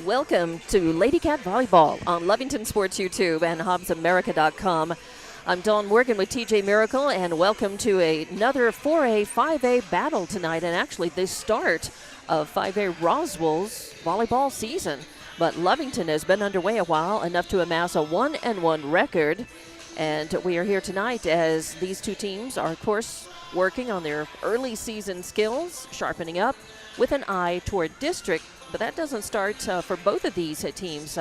Welcome to Lady Cat Volleyball on Lovington Sports YouTube and HobbsAmerica.com. I'm Dawn Morgan with TJ Miracle, and welcome to another 4A, 5A battle tonight, and actually the start of 5A Roswell's volleyball season. But Lovington has been underway a while, enough to amass a 1-1 record. And we are here tonight as these two teams are, of course, working on their early season skills, sharpening up with an eye toward district. But that doesn't start for both of these teams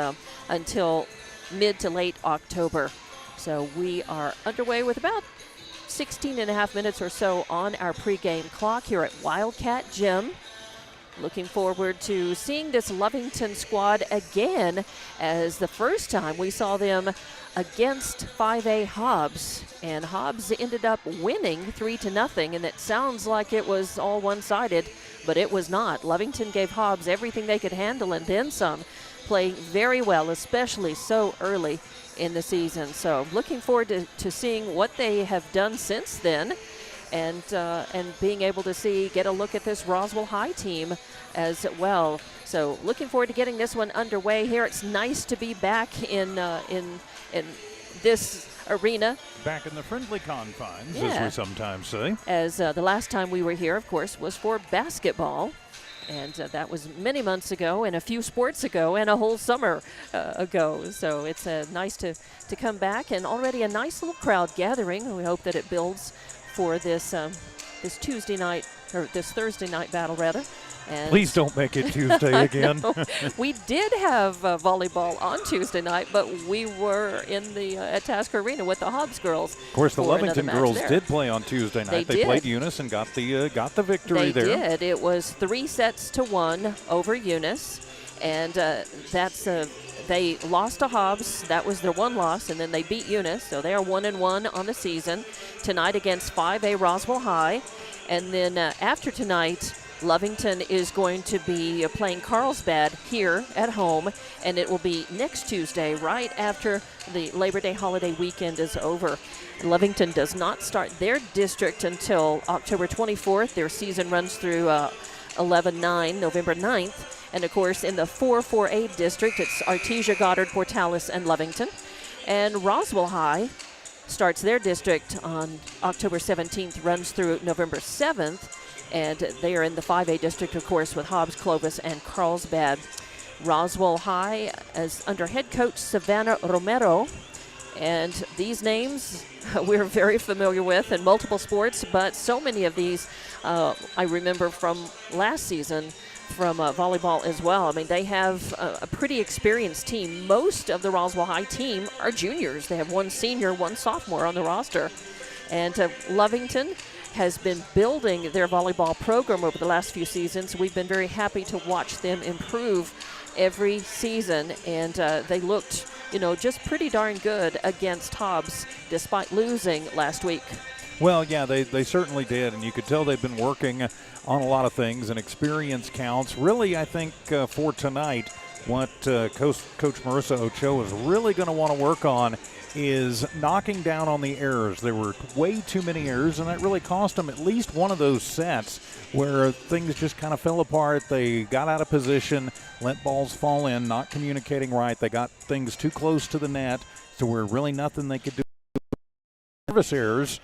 until mid to late October. So we are underway with about 16 and a half minutes or so on our pregame clock here at Wildcat Gym. Looking forward to seeing this Lovington squad again, as the first time we saw them against 5A Hobbs, and Hobbs ended up winning 3-0, and it sounds like it was all one-sided, but it was not. Lovington gave Hobbs everything they could handle and then some, playing very well, especially so early in the season. So looking forward to seeing what they have done since then, and being able to get a look at this Roswell High team as well. So looking forward to getting this one underway here. It's nice to be back in this arena. Back in the friendly confines, as we sometimes say. As the last time we were here, of course, was for basketball. And that was many months ago, and a few sports ago, and a whole summer ago. So it's nice to come back, and already a nice little crowd gathering. We hope that it builds for this Tuesday night, or this Thursday night battle, rather. And please don't make it Tuesday again. We did have volleyball on Tuesday night, but we were in the at Tasker Arena with the Hobbs girls. Of course, the Lovington girls did play on Tuesday night. They played Eunice and got the victory there. They did. It was 3-1 over Eunice, and they lost to Hobbs. That was their one loss, and then they beat Eunice, so they are 1-1 on the season. Tonight against 5A Roswell High, and then after tonight, Lovington is going to be playing Carlsbad here at home, and it will be next Tuesday, right after the Labor Day holiday weekend is over. Lovington does not start their district until October 24th. Their season runs through 11/9, November 9th. And, of course, in the 4-4A district, it's Artesia, Goddard, Portales, and Lovington. And Roswell High starts their district on October 17th, runs through November 7th. And they are in the 5A district, of course, with Hobbs, Clovis, and Carlsbad. Roswell High is under head coach Savannah Romero. And these names we're very familiar with in multiple sports, but so many of these I remember from last season from volleyball as well. I mean, they have a pretty experienced team. Most of the Roswell High team are juniors. They have one senior, one sophomore on the roster. And Lovington has been building their volleyball program over the last few seasons. We've been very happy to watch them improve every season, and they looked, just pretty darn good against Hobbs, despite losing last week. Well, yeah, they certainly did, and you could tell they've been working on a lot of things, and experience counts. Really, I think for tonight, what Coach Marissa Ochoa is really going to want to work on is knocking down on the errors. There were way too many errors, and that really cost them at least one of those sets where things just kind of fell apart. They got out of position, let balls fall in, not communicating right. They got things too close to the net, so where really nothing they could do. Service errors,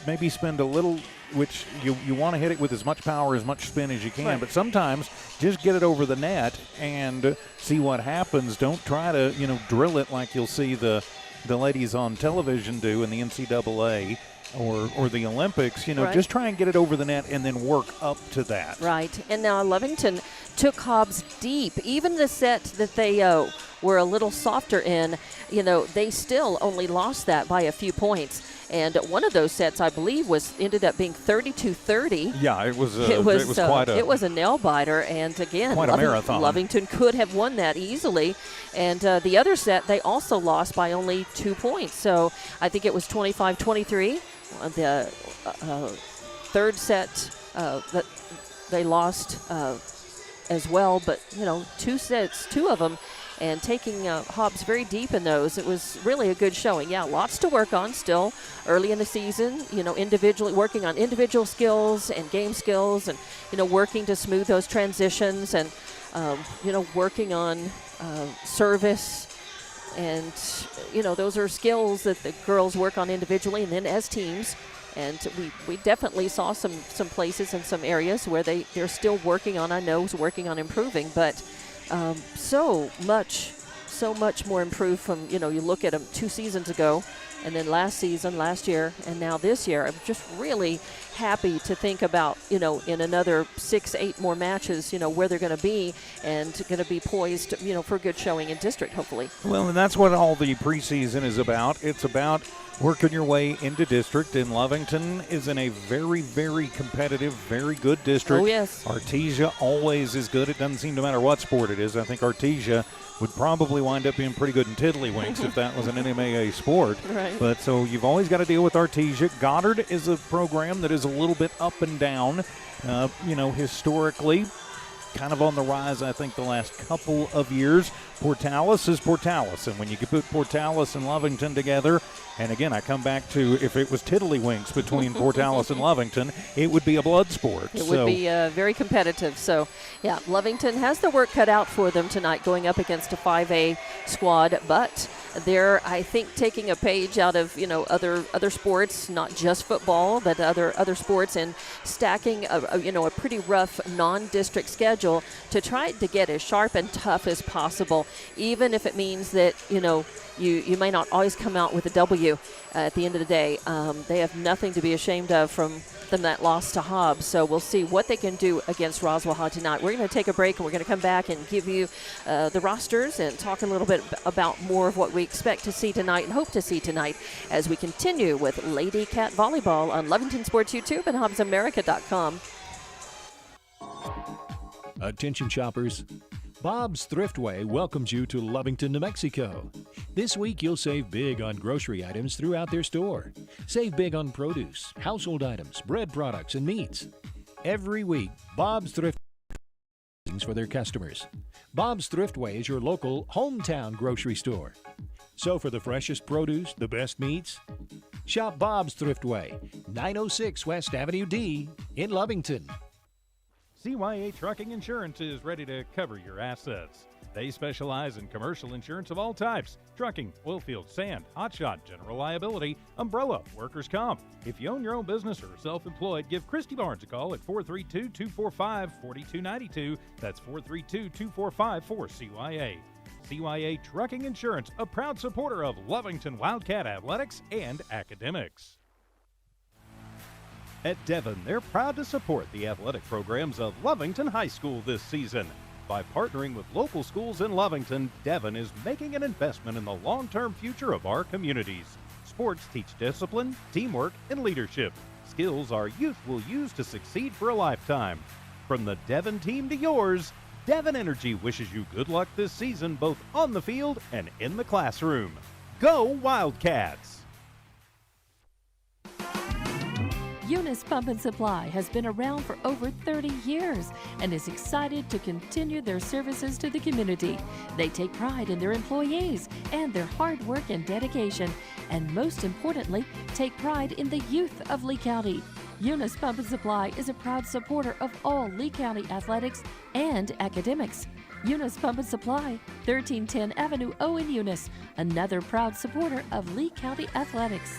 maybe spend a little, which you want to hit it with as much power, as much spin as you can, right. But sometimes just get it over the net and see what happens. Don't try to, drill it like you'll see the ladies on television do in the NCAA or the Olympics. Right. Just try and get it over the net and then work up to that. Right. And now Lovington took Hobbs deep. Even the set that they were a little softer in, they still only lost that by a few points. And one of those sets, I believe, ended up being 32-30. Yeah, it was quite a nail biter. And again, quite a marathon. Lovington could have won that easily. And the other set, they also lost by only 2 points. So I think it was 25-23. The third set that they lost as well, but two of them, and taking Hobbs very deep in those. It was really a good showing. Yeah, lots to work on still early in the season, individually working on individual skills and game skills, and, working to smooth those transitions. And working on service. And, those are skills that the girls work on individually and then as teams. And we definitely saw some places and some areas where they're still working on, working on improving. But so much more improved from, you look at them 2 seasons ago and then last year, and now this year. I'm just really happy to think about, in another 6-8 more matches, where they're going to be and going to be poised, for a good showing in district, hopefully. Well, and that's what all the preseason is about. It's about working your way into district, and Lovington is in a very, very competitive, very good district. Oh, yes. Artesia always is good. It doesn't seem to matter what sport it is. I think Artesia would probably wind up being pretty good in Tiddlywinks if that was an NMAA sport. Right. But so you've always got to deal with Artesia. Goddard is a program that is a little bit up and down, historically. Kind of on the rise, I think, the last couple of years. Portales is Portales, and when you put Portales and Lovington together, and again, I come back to if it was Tiddlywinks between Portales and Lovington, it would be a blood sport. It would be very competitive. So, yeah, Lovington has the work cut out for them tonight going up against a 5A squad, but they're, I think, taking a page out of, other sports, not just football, but other sports, and stacking a pretty rough non-district schedule to try to get as sharp and tough as possible, even if it means that, you may not always come out with a W at the end of the day. They have nothing to be ashamed of from that loss to Hobbs. So we'll see what they can do against Roswell High tonight. We're going to take a break, and we're going to come back and give you the rosters and talk a little bit about more of what we expect to see tonight and hope to see tonight as we continue with Lady Cat Volleyball on Lovington Sports YouTube and HobbsAmerica.com. Attention shoppers. Bob's Thriftway welcomes you to Lovington, New Mexico. This week you'll save big on grocery items throughout their store. Save big on produce, household items, bread products, and meats. Every week, Bob's Thriftway for their customers. Bob's Thriftway is your local hometown grocery store. So for the freshest produce, the best meats, shop Bob's Thriftway, 906 West Avenue D in Lovington. CYA Trucking Insurance is ready to cover your assets. They specialize in commercial insurance of all types: trucking, oilfield, sand, hotshot, general liability, umbrella, workers' comp. If you own your own business or are self-employed, give Christy Barnes a call at 432-245-4292. That's 432-245-4CYA. CYA Trucking Insurance, a proud supporter of Lovington Wildcat Athletics and Academics. At Devon, they're proud to support the athletic programs of Lovington High School this season. By partnering with local schools in Lovington, Devon is making an investment in the long-term future of our communities. Sports teach discipline, teamwork, and leadership, skills our youth will use to succeed for a lifetime. From the Devon team to yours, Devon Energy wishes you good luck this season, both on the field and in the classroom. Go Wildcats! Eunice Pump and Supply has been around for over 30 years and is excited to continue their services to the community. They take pride in their employees and their hard work and dedication, and most importantly, take pride in the youth of Lee County. Eunice Pump and Supply is a proud supporter of all Lee County athletics and academics. Eunice Pump and Supply, 1310 Avenue O in Eunice, another proud supporter of Lee County athletics.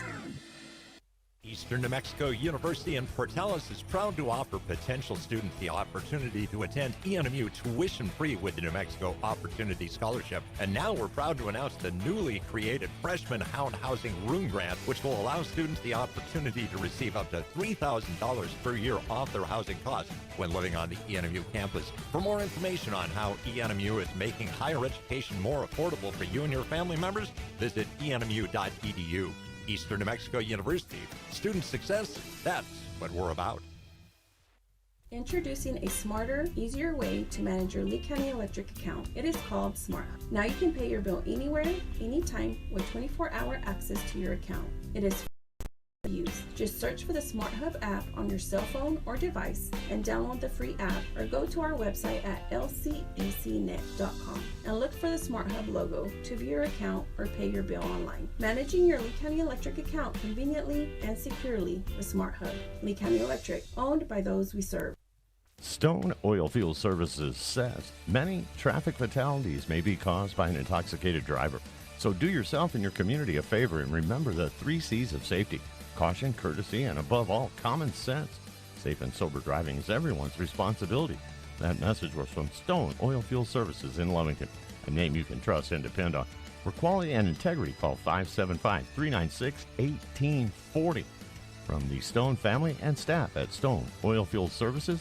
Eastern New Mexico University in Portales is proud to offer potential students the opportunity to attend ENMU tuition-free with the New Mexico Opportunity Scholarship. And now we're proud to announce the newly created Freshman Hound Housing Room Grant, which will allow students the opportunity to receive up to $3,000 per year off their housing costs when living on the ENMU campus. For more information on how ENMU is making higher education more affordable for you and your family members, visit enmu.edu. Eastern New Mexico University. Student success, that's what we're about. Introducing a smarter, easier way to manage your Lee County Electric account. It is called Smart Hub. Now you can pay your bill anywhere, anytime, with 24-hour access to your account. It is use. Just search for the Smart Hub app on your cell phone or device and download the free app, or go to our website at lcecnet.com and look for the Smart Hub logo to view your account or pay your bill online. Managing your Lee County Electric account conveniently and securely with Smart Hub. Lee County Electric, owned by those we serve. Stone Oilfield Services says many traffic fatalities may be caused by an intoxicated driver. So do yourself and your community a favor and remember the 3 C's of safety: caution, courtesy, and above all, common sense. Safe and sober driving is everyone's responsibility. That message was from Stone Oilfield Services in Lovington, a name you can trust and depend on. For quality and integrity, call 575-396-1840. From the Stone family and staff at Stone Oilfield Services.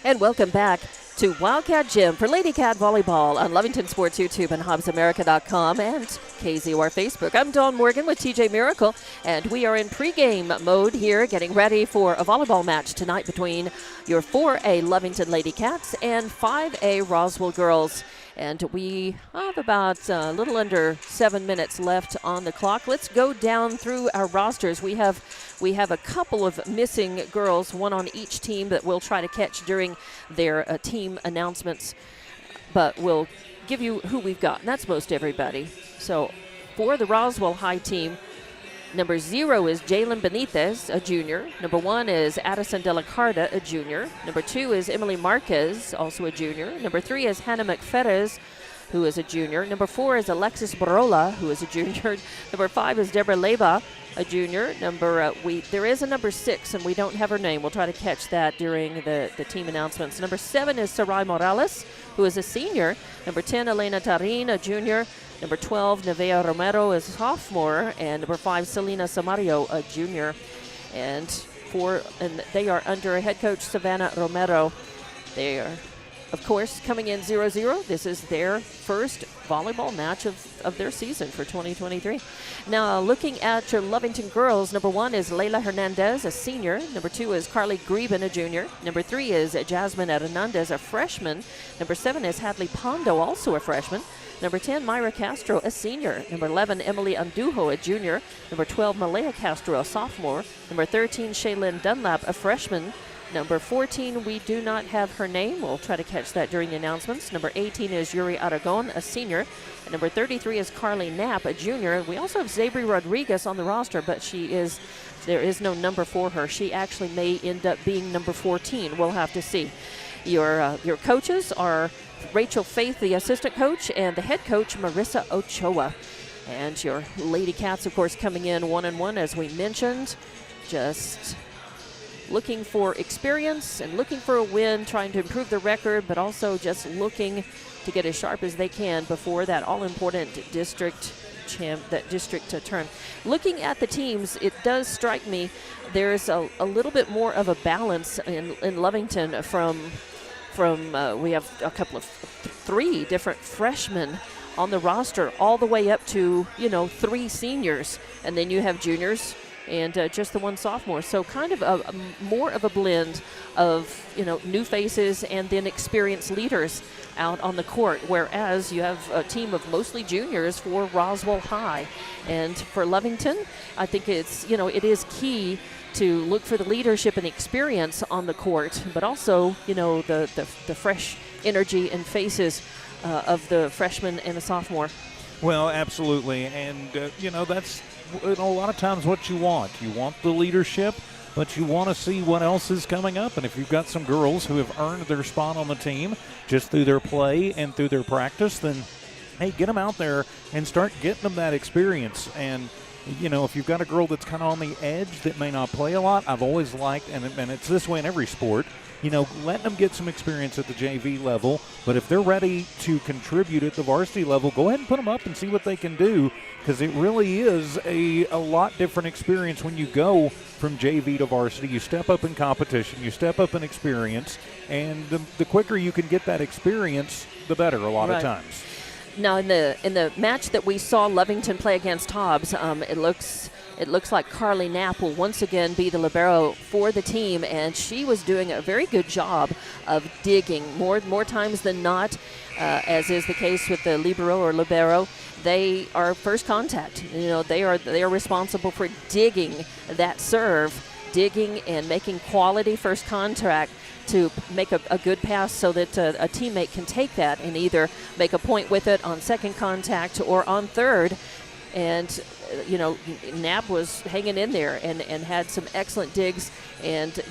And welcome back to Wildcat Gym for Lady Cat Volleyball on Lovington Sports YouTube and HobbsAmerica.com and KZOR Facebook. I'm Dawn Morgan with TJ Miracle, and we are in pregame mode here, getting ready for a volleyball match tonight between your 4A Lovington Lady Cats and 5A Roswell girls. And we have about a little under 7 minutes left on the clock. Let's go down through our rosters. We have a couple of missing girls, one on each team that we'll try to catch during their team announcements. But we'll give you who we've got, and that's most everybody. So for the Roswell High team, number 0 is Jalen Benitez, a junior. Number 1 is Addison De La Carta, a junior. Number 2 is Emily Marquez, also a junior. Number 3 is Hannah McFerez, who is a junior. Number 4 is Alexis Barola, who is a junior. Number 5 is Deborah Leba, a junior. There is a number 6, and we don't have her name. We'll try to catch that during the team announcements. Number 7 is Sarai Morales, who is a senior. Number 10, Elena Tarin, a junior. Number 12, Nevea Romero is a sophomore, and number 5, Selena Samario, a junior. And they are under head coach Savannah Romero. They are, of course, coming in 0-0. This is their first volleyball match of their season for 2023. Now, looking at your Lovington girls, number 1 is Leila Hernandez, a senior. Number 2 is Carly Greben, a junior. Number 3 is Jasmine Hernandez, a freshman. Number 7 is Hadley Pondo, also a freshman. Number 10, Myra Castro, a senior. Number 11, Emily Andujo, a junior. Number 12, Malaya Castro, a sophomore. Number 13, Shaylin Dunlap, a freshman. Number 14, we do not have her name. We'll try to catch that during the announcements. Number 18 is Yuri Aragon, a senior. And number 33 is Carly Knapp, a junior. We also have Zabri Rodriguez on the roster, but there is no number for her. She actually may end up being number 14. We'll have to see. Your coaches are Rachel Faith, the assistant coach, and the head coach, Marissa Ochoa. And your Lady Cats, of course, coming in 1-1, as we mentioned. Just looking for experience and looking for a win, trying to improve the record, but also just looking to get as sharp as they can before that all-important district turn. Looking at the teams, it does strike me there's a little bit more of a balance in Lovington from we have a couple of 3 different freshmen on the roster, all the way up to 3 seniors, and then you have juniors and just the 1 sophomore. So kind of a more of a blend of new faces and then experienced leaders out on the court, whereas you have a team of mostly juniors for Roswell High. And for Lovington, I think it is key to look for the leadership and experience on the court, but also the fresh energy and faces of the freshman and the sophomore. Well, absolutely, and that's a lot of times what you want. You want the leadership, but you want to see what else is coming up. And if you've got some girls who have earned their spot on the team just through their play and through their practice, then hey, get them out there and start getting them that experience. And if you've got a girl that's kind of on the edge that may not play a lot, I've always liked, and it's this way in every sport, letting them get some experience at the JV level. But if they're ready to contribute at the varsity level, go ahead and put them up and see what they can do, because it really is a lot different experience when you go from JV to varsity. You step up in competition, you step up in experience, and the quicker you can get that experience, the better a lot of times. Now, in the match that we saw Lovington play against Hobbs, it looks like Carly Knapp will once again be the libero for the team, and she was doing a very good job of digging more times than not, as is the case with the libero or libero. They are first contact. They are responsible for digging that serve, digging and making quality first contact to make a good pass so that a teammate can take that and either make a point with it on second contact or on third. And, Knapp was hanging in there and had some excellent digs and,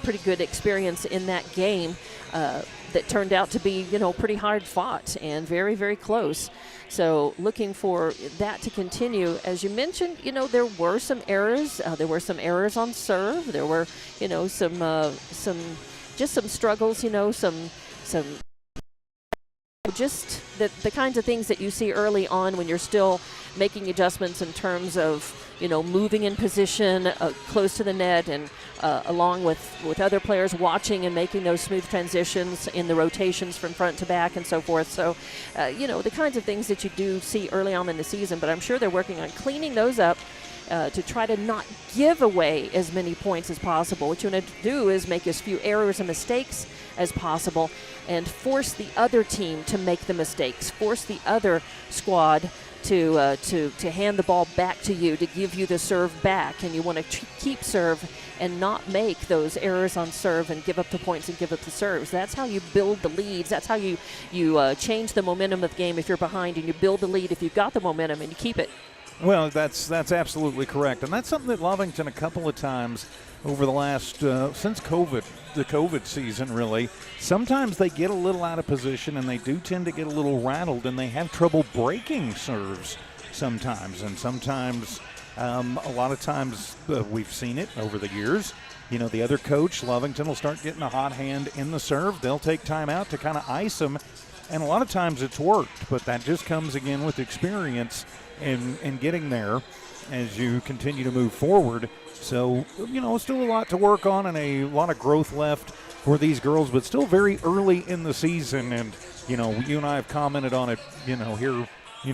pretty good experience in that game that turned out to be, pretty hard fought and very, very close. So looking for that to continue. As you mentioned, there were some errors. There were some errors on serve. There were, some struggles, some just the kinds of things that you see early on when you're still making adjustments in terms of, moving in position close to the net and along with other players watching and making those smooth transitions in the rotations from front to back and so forth. So, the kinds of things that you do see early on in the season, but I'm sure they're working on cleaning those up to try to not give away as many points as possible. What you want to do is make as few errors and mistakes as possible and force the other team to make the mistakes, force the other squad to hand the ball back to you, to give you the serve back, and you want to keep serve and not make those errors on serve and give up the points and give up the serves. That's how you build the leads. That's how you change the momentum of the game if you're behind, and you build the lead if you've got the momentum and you keep it. Well, that's absolutely correct, and that's something that Lovington a couple of times over the last since the COVID season, really. Sometimes they get a little out of position, and they do tend to get a little rattled, and they have trouble breaking serves sometimes. And sometimes, a lot of times, we've seen it over the years. The other coach, Lovington, will start getting a hot hand in the serve. They'll take time out to kind of ice them, and a lot of times it's worked, but that just comes again with experience and getting there as you continue to move forward. So, still a lot to work on and a lot of growth left for these girls, but still very early in the season. And, you and I have commented on it, here,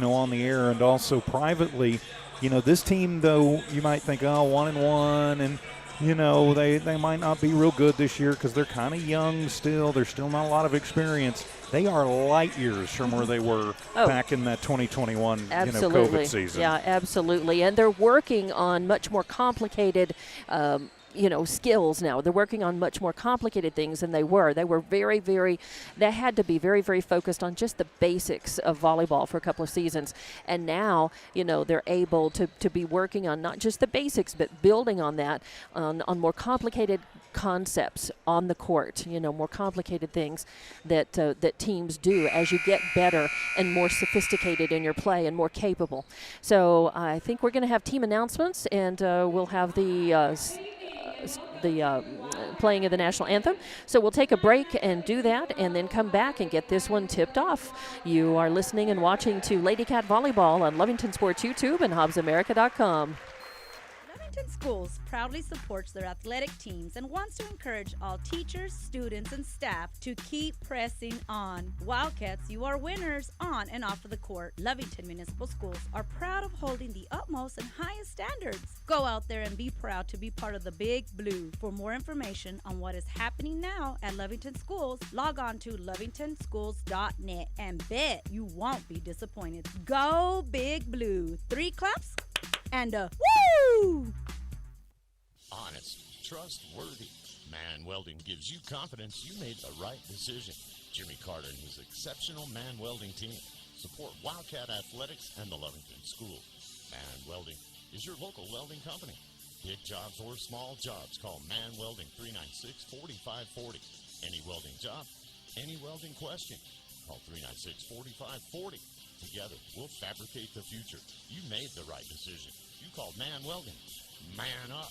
on the air and also privately. This team, though, you might think, 1-1, and, they might not be real good this year because they're kind of young still. There's still not a lot of experience. They are light years from where they were back in that 2021 COVID season. Yeah, absolutely. And they're working on much more complicated skills now. They're working on much more complicated things than they were. They were they had to be very, very focused on just the basics of volleyball for a couple of seasons. And now, they're able to be working on not just the basics, but building on that, on more complicated concepts on the court, more complicated things that teams do as you get better and more sophisticated in your play and more capable. So I think we're going to have team announcements, and we'll have the playing of the national anthem. So we'll take a break and do that, and then come back and get this one tipped off. You are listening and watching to Lady Cat Volleyball on Lovington Sports YouTube and HobbsAmerica.com. Lovington Schools proudly supports their athletic teams and wants to encourage all teachers, students, and staff to keep pressing on. Wildcats, you are winners on and off of the court. Lovington Municipal Schools are proud of holding the utmost and highest standards. Go out there and be proud to be part of the Big Blue. For more information on what is happening now at Lovington Schools, log on to lovingtonschools.net and bet you won't be disappointed. Go Big Blue. 3 claps and a woo! Honest, trustworthy. Man Welding gives you confidence you made the right decision. Jimmy Carter and his exceptional Man Welding team support Wildcat Athletics and the Lovington School. Man Welding is your local welding company. Big jobs or small jobs, call Man Welding 396-4540. Any welding job, any welding question, call 396-4540. Together, we'll fabricate the future. You made the right decision. You called Man Welding. Man up.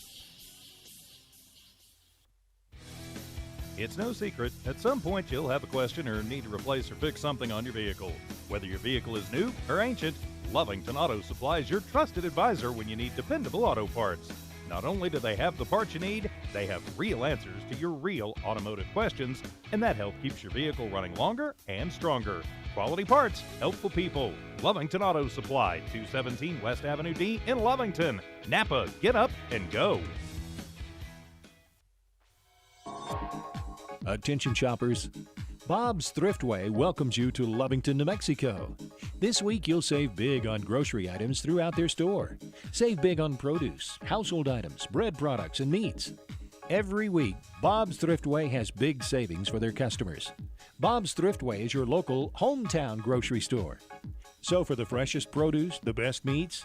It's no secret, at some point you'll have a question or need to replace or fix something on your vehicle. Whether your vehicle is new or ancient, Lovington Auto Supply is your trusted advisor when you need dependable auto parts. Not only do they have the parts you need, they have real answers to your real automotive questions, and that help keeps your vehicle running longer and stronger. Quality parts, helpful people. Lovington Auto Supply, 217 West Avenue D in Lovington. Napa, get up and go. Attention shoppers. Bob's Thriftway welcomes you to Lovington, New Mexico. This week you'll save big on grocery items throughout their store. Save big on produce, household items, bread products, and meats. Every week, Bob's Thriftway has big savings for their customers. Bob's Thriftway is your local hometown grocery store. So for the freshest produce, the best meats,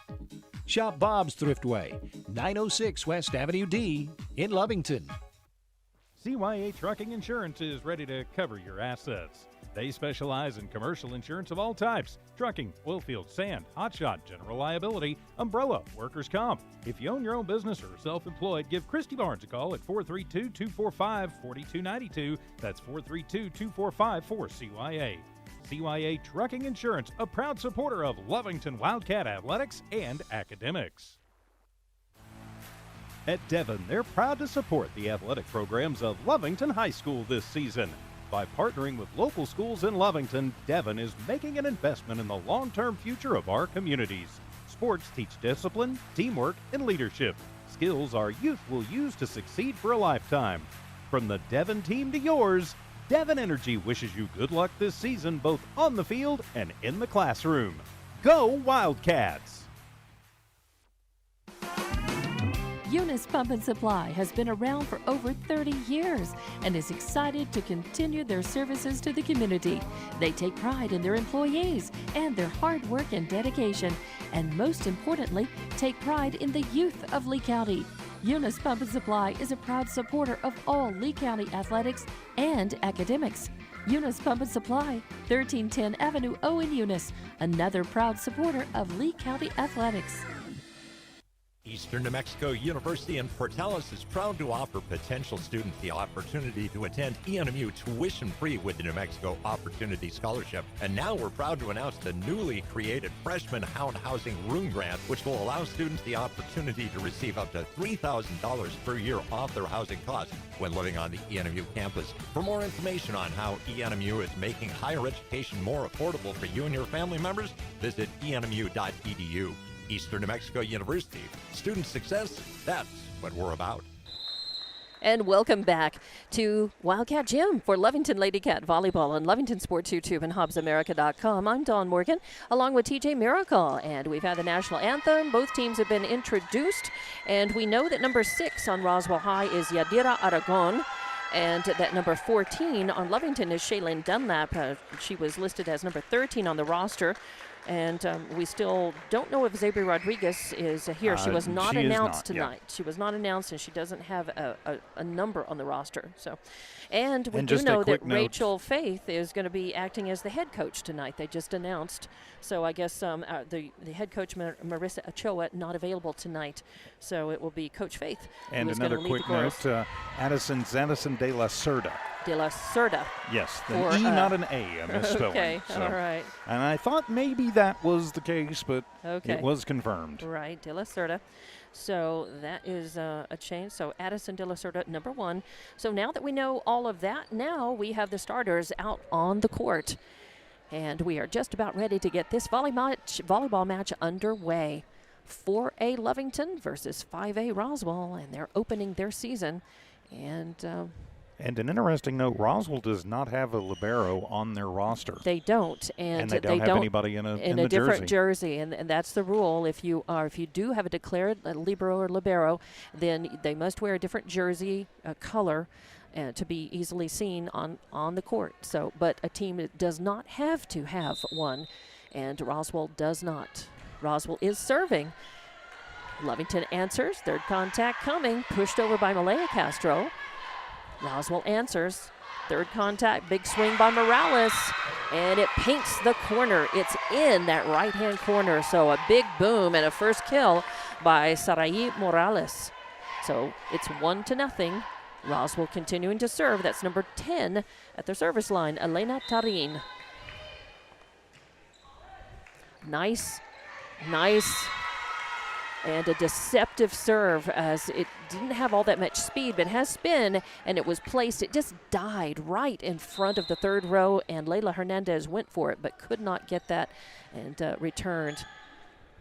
shop Bob's Thriftway, 906 West Avenue D in Lovington. CYA Trucking Insurance is ready to cover your assets. They specialize in commercial insurance of all types: trucking, oilfield, sand, hotshot, general liability, umbrella, workers' comp. If you own your own business or are self-employed, give Christy Barnes a call at 432-245-4292. That's 432-245-4CYA. CYA Trucking Insurance, a proud supporter of Lovington Wildcat Athletics and Academics. At Devon, they're proud to support the athletic programs of Lovington High School this season. By partnering with local schools in Lovington, Devon is making an investment in the long-term future of our communities. Sports teach discipline, teamwork, and leadership, skills our youth will use to succeed for a lifetime. From the Devon team to yours, Devon Energy wishes you good luck this season, both on the field and in the classroom. Go Wildcats! Eunice Pump and Supply has been around for over 30 years and is excited to continue their services to the community. They take pride in their employees and their hard work and dedication, and most importantly, take pride in the youth of Lee County. Eunice Pump and Supply is a proud supporter of all Lee County athletics and academics. Eunice Pump and Supply, 1310 Avenue O in Eunice, another proud supporter of Lee County athletics. Eastern New Mexico University in Portales is proud to offer potential students the opportunity to attend ENMU tuition-free with the New Mexico Opportunity Scholarship. And now we're proud to announce the newly created Freshman Hound Housing Room Grant, which will allow students the opportunity to receive up to $3,000 per year off their housing costs when living on the ENMU campus. For more information on how ENMU is making higher education more affordable for you and your family members, visit enmu.edu. Eastern New Mexico University. Student success, that's what we're about. And welcome back to Wildcat Gym for Lovington Lady Cat Volleyball on Lovington Sports YouTube and HobbsAmerica.com. I'm Dawn Morgan, along with TJ Miracle, and we've had the national anthem. Both teams have been introduced, and we know that number 6 on Roswell High is Yadira Aragon, and that number 14 on Lovington is Shaylin Dunlap. She was listed as number 13 on the roster. And we still don't know if Zabri Rodriguez is here. She was not announced tonight. Yeah. She was not announced, and she doesn't have a number on the roster. So, and we do know that Rachel Faith is going to be acting as the head coach tonight. They just announced. So I guess the head coach, Marissa Ochoa, not available tonight. So it will be Coach Faith. And another quick note, Addison de la Cerda. De la Cerda. Yes, an E, not an A, a misspelling. Okay, so, all right. And I thought maybe that was the case, but it was confirmed. Right, De La Cerda. So that is a change. So Addison De La Cerda, number 1. So now that we know all of that, now we have the starters out on the court. And we are just about ready to get this volleyball match underway. 4A Lovington versus 5A Roswell, and they're opening their season. And an interesting note, Roswell does not have a libero on their roster. They don't, and they don't have anybody in a different jersey, and that's the rule. If you do have a declared libero or libero, then they must wear a different jersey color to be easily seen on the court. So, but a team does not have to have one, and Roswell does not. Roswell is serving. Lovington answers. Third contact coming, pushed over by Malaya Castro. Roswell answers. Third contact, big swing by Morales, and it paints the corner. It's in that right-hand corner, so a big boom and a first kill by Sarai Morales. So it's 1-0. Roswell continuing to serve. That's number 10 at the service line, Elena Tarin. Nice. And a deceptive serve, as it didn't have all that much speed, but has spin, and it was placed. It just died right in front of the third row, and Leila Hernandez went for it, but could not get that and returned.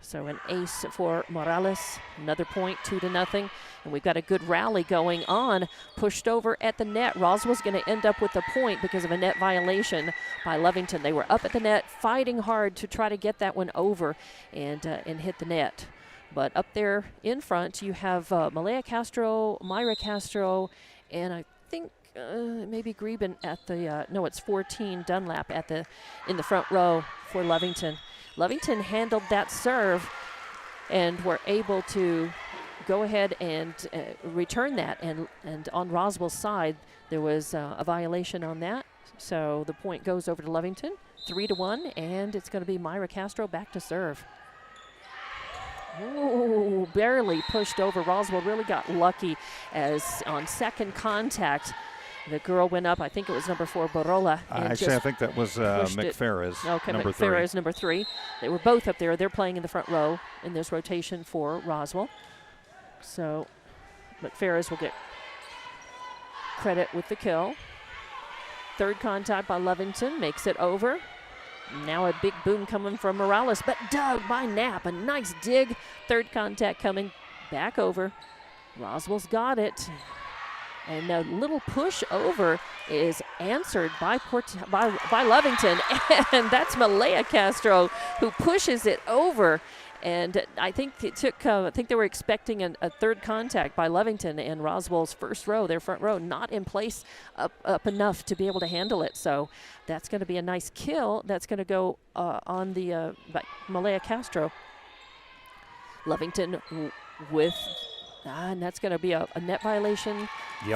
So an ace for Morales, another point, 2-0. And we've got a good rally going on, pushed over at the net. Roswell's going to end up with the point because of a net violation by Lovington. They were up at the net, fighting hard to try to get that one over and hit the net. But up there in front, you have Malaya Castro, Myra Castro, and I think maybe Greben at the it's 14 Dunlap in the front row for Lovington. Lovington handled that serve and were able to go ahead and return that. And on Roswell's side, there was a violation on that. So the point goes over to Lovington, 3-1, and it's going to be Myra Castro back to serve. Ooh, barely pushed over. Roswell really got lucky as on second contact, the girl went up. I think it was number 4, Barola. Actually, I think that was McFerris, okay, number 3. McFerris, number 3. They were both up there. They're playing in the front row in this rotation for Roswell. So McFerris will get credit with the kill. Third contact by Lovington makes it over. Now a big boom coming from Morales, but dug by Knapp. A nice dig. Third contact coming back over. Roswell's got it. And a little push over is answered by Lovington. And that's Malaya Castro who pushes it over. And I think it took, I think they were expecting a third contact by Lovington, and Roswell's first row, their front row, not in place up enough to be able to handle it. So that's going to be a nice kill. That's going to go on the Malaya Castro. Lovington with, and that's going to be a net violation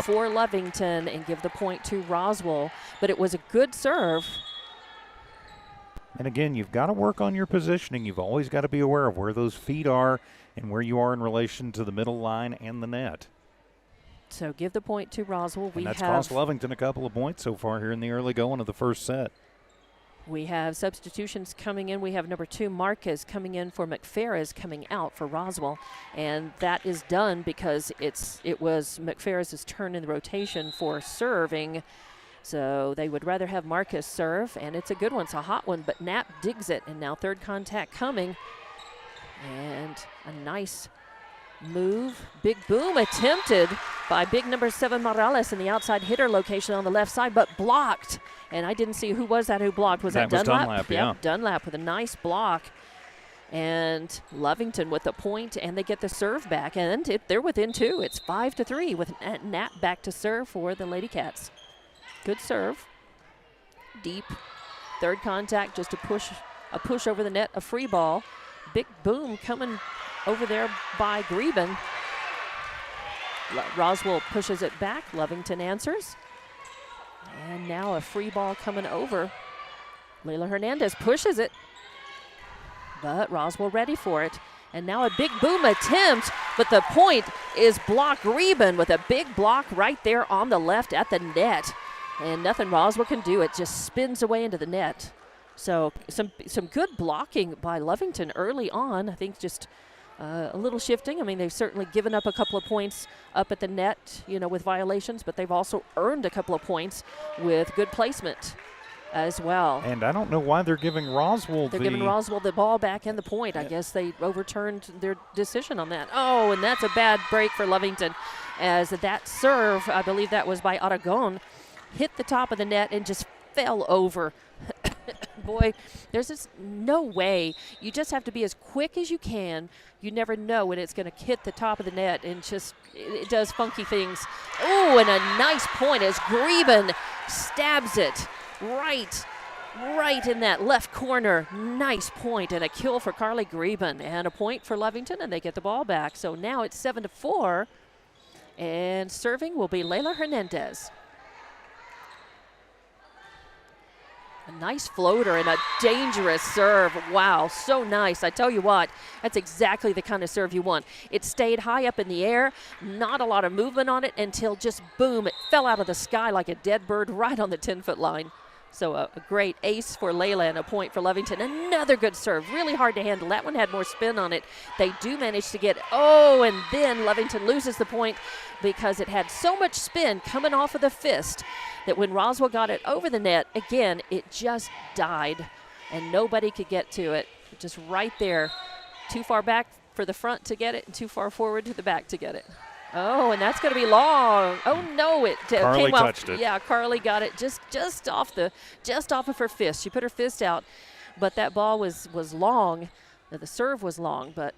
for Lovington and give the point to Roswell. But it was a good serve. And again, you've got to work on your positioning. You've always got to be aware of where those feet are and where you are in relation to the middle line and the net. So give the point to Roswell. And that's cost Lovington a couple of points so far here in the early going of the first set. We have substitutions coming in. We have number 2, Marquez, coming in for McFerris, coming out for Roswell. And that is done because it was McFerris' turn in the rotation for serving. So they would rather have Marcus serve, and it's a good one. It's a hot one, but Knapp digs it, and now third contact coming. And a nice move. Big boom attempted by big number 7 Morales in the outside hitter location on the left side, but blocked. And I didn't see who was that who blocked. Was that Dunlap? Dunlap, yeah. Yep, Dunlap with a nice block. And Lovington with the point, and they get the serve back. And they're within 2. It's 5-3 with Knapp back to serve for the Lady Cats. Good serve. Deep. Third contact, just a push over the net, a free ball. Big boom coming over there by Greben. Roswell pushes it back. Lovington answers. And now a free ball coming over. Layla Hernandez pushes it. But Roswell ready for it. And now a big boom attempt, but the point is blocked. Greben with a big block right there on the left at the net. And nothing Roswell can do. It just spins away into the net. So some good blocking by Lovington early on. I think just a little shifting. I mean, they've certainly given up a couple of points up at the net, with violations, but they've also earned a couple of points with good placement as well. And I don't know why they're giving Roswell giving Roswell the ball back and the point. I guess they overturned their decision on that. Oh, and that's a bad break for Lovington as that serve, I believe that was by Aragon, hit the top of the net and just fell over. Boy, there's just no way. You just have to be as quick as you can. You never know when it's going to hit the top of the net, and just it does funky things. Oh, and a nice point as Greben stabs it right in that left corner. Nice point and a kill for Carly Greben, and a point for Lovington, and they get the ball back. So now it's 7-4, and serving will be Layla Hernandez. A nice floater and a dangerous serve. Wow, so nice. I tell you what, that's exactly the kind of serve you want. It stayed high up in the air, not a lot of movement on it until just boom, it fell out of the sky like a dead bird right on the 10-foot line. So a great ace for Layla and a point for Lovington. Another good serve, really hard to handle. That one had more spin on it. They do manage to get, and then Lovington loses the point because it had so much spin coming off of the fist that when Roswell got it over the net, again, it just died and nobody could get to it. Just right there, too far back for the front to get it and too far forward to the back to get it. Oh, and that's going to be long. Oh no, it Carly came off. Touched it. Yeah, Carly got it just off of her fist. She put her fist out, but that ball was long. The serve was long, but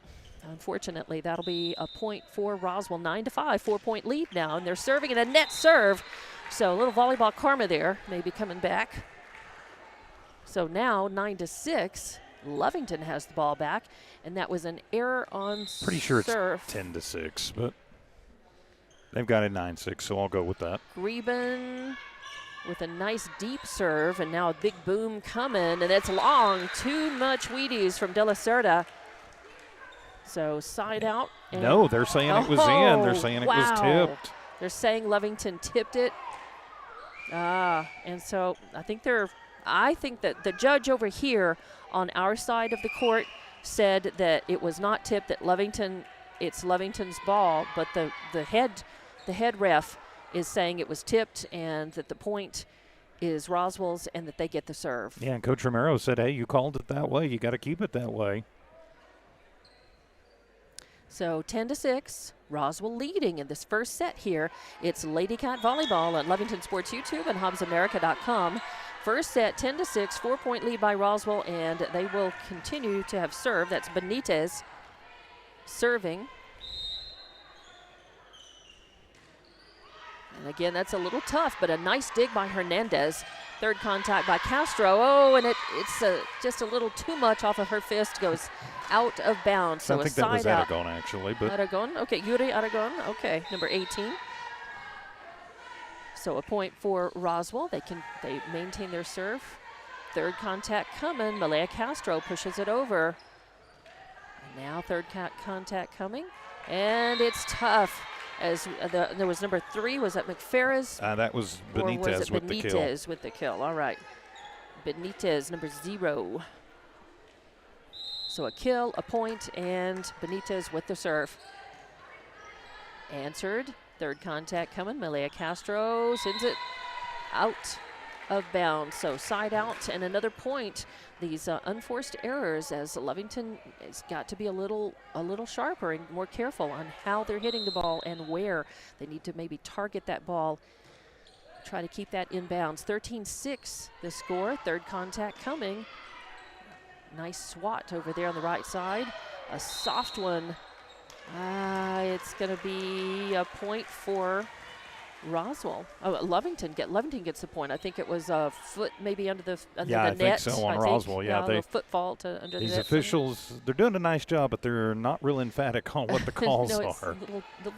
unfortunately, that'll be a point for Roswell. 9-5, 4-point lead now, and they're serving in a net serve. So a little volleyball karma there, maybe coming back. So now 9-6, Lovington has the ball back, and that was an error on Pretty sure serve. it's 10-6, but they've got it 9-6, so I'll go with that. Greben with a nice deep serve, and now a big boom coming, and it's long. Too much Wheaties from De La Cerda. So side out. And No, they're saying it was in. They're saying it was tipped. They're saying Lovington tipped it. And so I think that the judge over here on our side of the court said that it was not tipped, that it's Lovington's ball, but the head ref is saying it was tipped and that the point is Roswell's and that they get the serve. Yeah, and Coach Romero said, hey, you called it that way. You got to keep it that way. So 10-6, Roswell leading in this first set here. It's Lady Cat Volleyball on Lovington Sports YouTube and HobbsAmerica.com. First set, 10-6, 4-point lead by Roswell, and they will continue to have serve. That's Benitez serving. And again, that's a little tough, but a nice dig by Hernandez. Third contact by Castro. Oh, and it's just a little too much off of her fist. Goes out of bounds. So I think that was Aragon, actually. But Aragon, okay, Yuri Aragon, okay, number 18. So a point for Roswell. They maintain their serve. Third contact coming. Malaya Castro pushes it over. And now third contact coming, and it's tough. As there was number 3, was that McFerris? That was Benitez, or was it with the kill. Benitez with the kill. All right. Benitez, number 0. So a kill, a point, and Benitez with the serve. Answered. Third contact coming. Malaya Castro sends it out of bounds. So side out and another point. These unforced errors, as Lovington has got to be a little sharper and more careful on how they're hitting the ball and where they need to maybe target that ball. Try to keep that in bounds. 13-6 the score. Third contact coming. Nice swat over there on the right side. A soft one. It's going to be a point for Roswell. Oh, Lovington gets the point. I think it was a foot maybe under the net. I think so on Roswell. Yeah, a foot fault under the net. These officials, they're doing a nice job, but they're not real emphatic on what the calls are.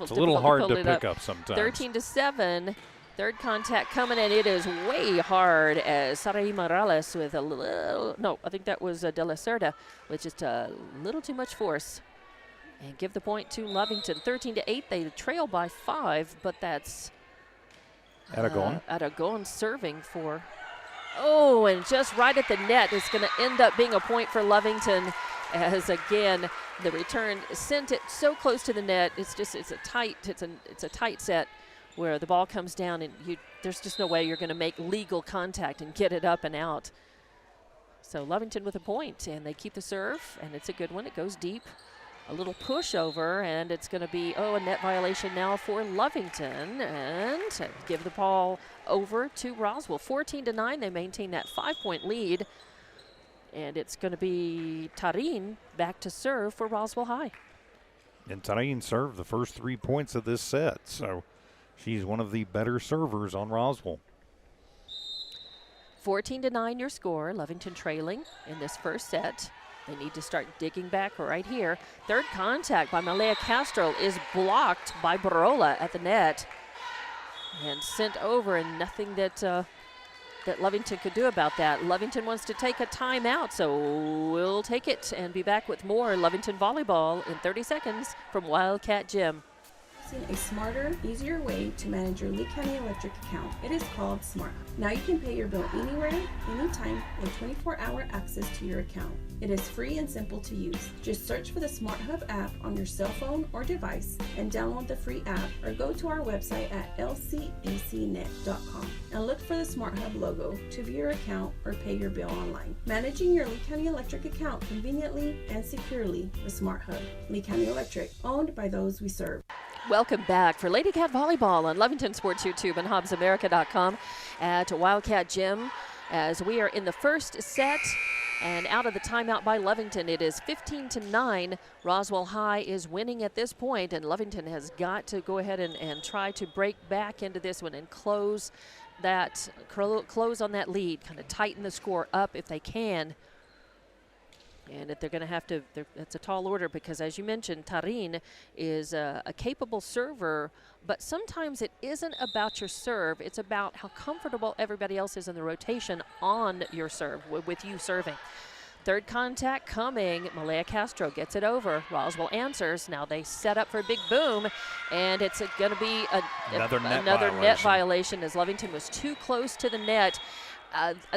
It's a little hard to pick up sometimes. 13-7. Third contact coming, and it is way hard as Sarai Morales with a little, no, I think that was De La Cerda with just a little too much force. And give the point to Lovington. 13-8, they trail by 5, but that's Aragon serving for, and just right at the net. It's going to end up being a point for Lovington, as again the return sent it so close to the net. It's a tight set where the ball comes down and there's just no way you're going to make legal contact and get it up and out. So Lovington with a point, and they keep the serve, and it's a good one. It goes deep. A little pushover, and it's going to be, a net violation now for Lovington, and give the ball over to Roswell. 14-9, they maintain that 5-point lead, and it's going to be Tarin back to serve for Roswell High. And Tarin served the first 3 points of this set, so she's one of the better servers on Roswell. 14-9 your score. Lovington trailing in this first set. They need to start digging back right here. Third contact by Malaya Castro is blocked by Barola at the net and sent over, and nothing that Lovington could do about that. Lovington wants to take a timeout, so we'll take it and be back with more Lovington Volleyball in 30 seconds from Wildcat Gym. A smarter, easier way to manage your Lee County Electric account. It is called SmartHub. Now you can pay your bill anywhere, anytime, with 24-hour access to your account. It is free and simple to use. Just search for the SmartHub app on your cell phone or device and download the free app, or go to our website at lcecnet.com and look for the SmartHub logo to view your account or pay your bill online. Managing your Lee County Electric account conveniently and securely with SmartHub. Lee County Electric, owned by those we serve. Welcome back for Lady Cat Volleyball on Lovington Sports YouTube and HobbsAmerica.com at Wildcat Gym, as we are in the first set and out of the timeout by Lovington. It is 15-9. Roswell High is winning at this point, and Lovington has got to go ahead and try to break back into this one and close on that lead, kind of tighten the score up if they can. And if they're going to have to, it's a tall order because, as you mentioned, Tarin is a capable server, but sometimes it isn't about your serve. It's about how comfortable everybody else is in the rotation on your serve, with you serving. Third contact coming. Malaya Castro gets it over. Roswell answers. Now they set up for a big boom, and it's going to be another net violation as Lovington was too close to the net.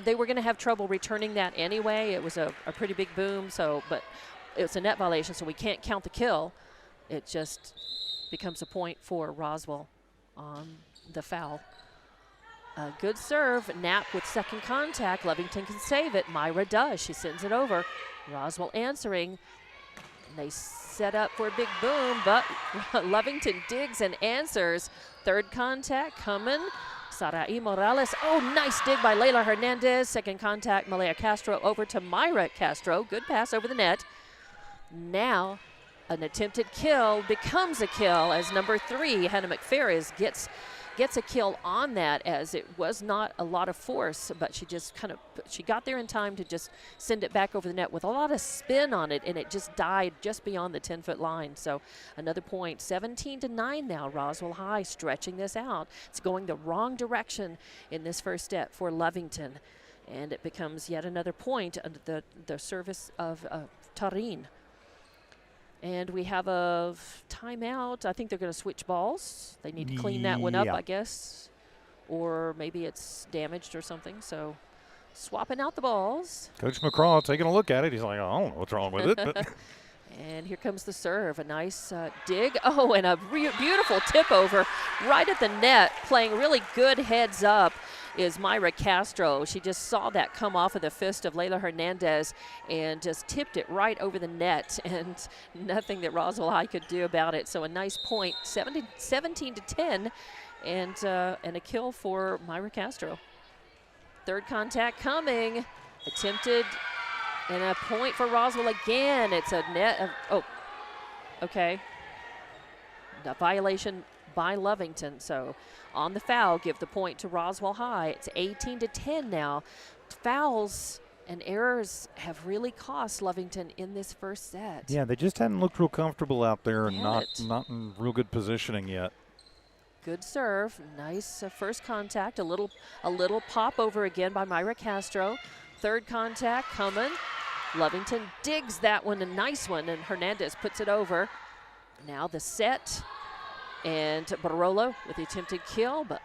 They were going to have trouble returning that anyway. It was a pretty big boom, but it's a net violation, so we can't count the kill. It just becomes a point for Roswell on the foul. A good serve. Knapp with second contact. Lovington can save it. Myra does. She sends it over. Roswell answering. And they set up for a big boom, but Lovington digs and answers. Third contact coming. Sarai Morales. Oh, nice dig by Layla Hernandez. Second contact, Malaya Castro over to Myra Castro. Good pass over the net. Now, an attempted kill becomes a kill as number 3, Hannah McFerris, gets a kill on that, as it was not a lot of force, but she just she got there in time to just send it back over the net with a lot of spin on it, and it just died just beyond the 10-foot line. So another point, 17-9 now. Roswell High stretching this out. It's going the wrong direction in this first set for Lovington, and it becomes yet another point under the service of Tarin. And we have a timeout. I think they're going to switch balls. They need to clean that one up, I guess. Or maybe it's damaged or something. So swapping out the balls. Coach McCraw taking a look at it. He's like, I don't know what's wrong with it. But and here comes the serve. A nice dig. Oh, and a beautiful tip over right at the net. Playing really good heads up is Myra Castro. She just saw that come off of the fist of Layla Hernandez and just tipped it right over the net, and nothing that Roswell High could do about it. So a nice point, 17-10, and a kill for Myra Castro. Third contact coming, attempted, and a point for Roswell again. It's a net. Okay. A violation by Lovington. So on the foul, give the point to Roswell High. It's 18-10 now. Fouls and errors have really cost Lovington in this first set. Yeah, they just hadn't looked real comfortable out there and not in real good positioning yet. Good serve. Nice first contact. A little pop over again by Myra Castro. Third contact coming. Lovington digs that one, a nice one, and Hernandez puts it over. Now the set. And Barolo with the attempted kill, but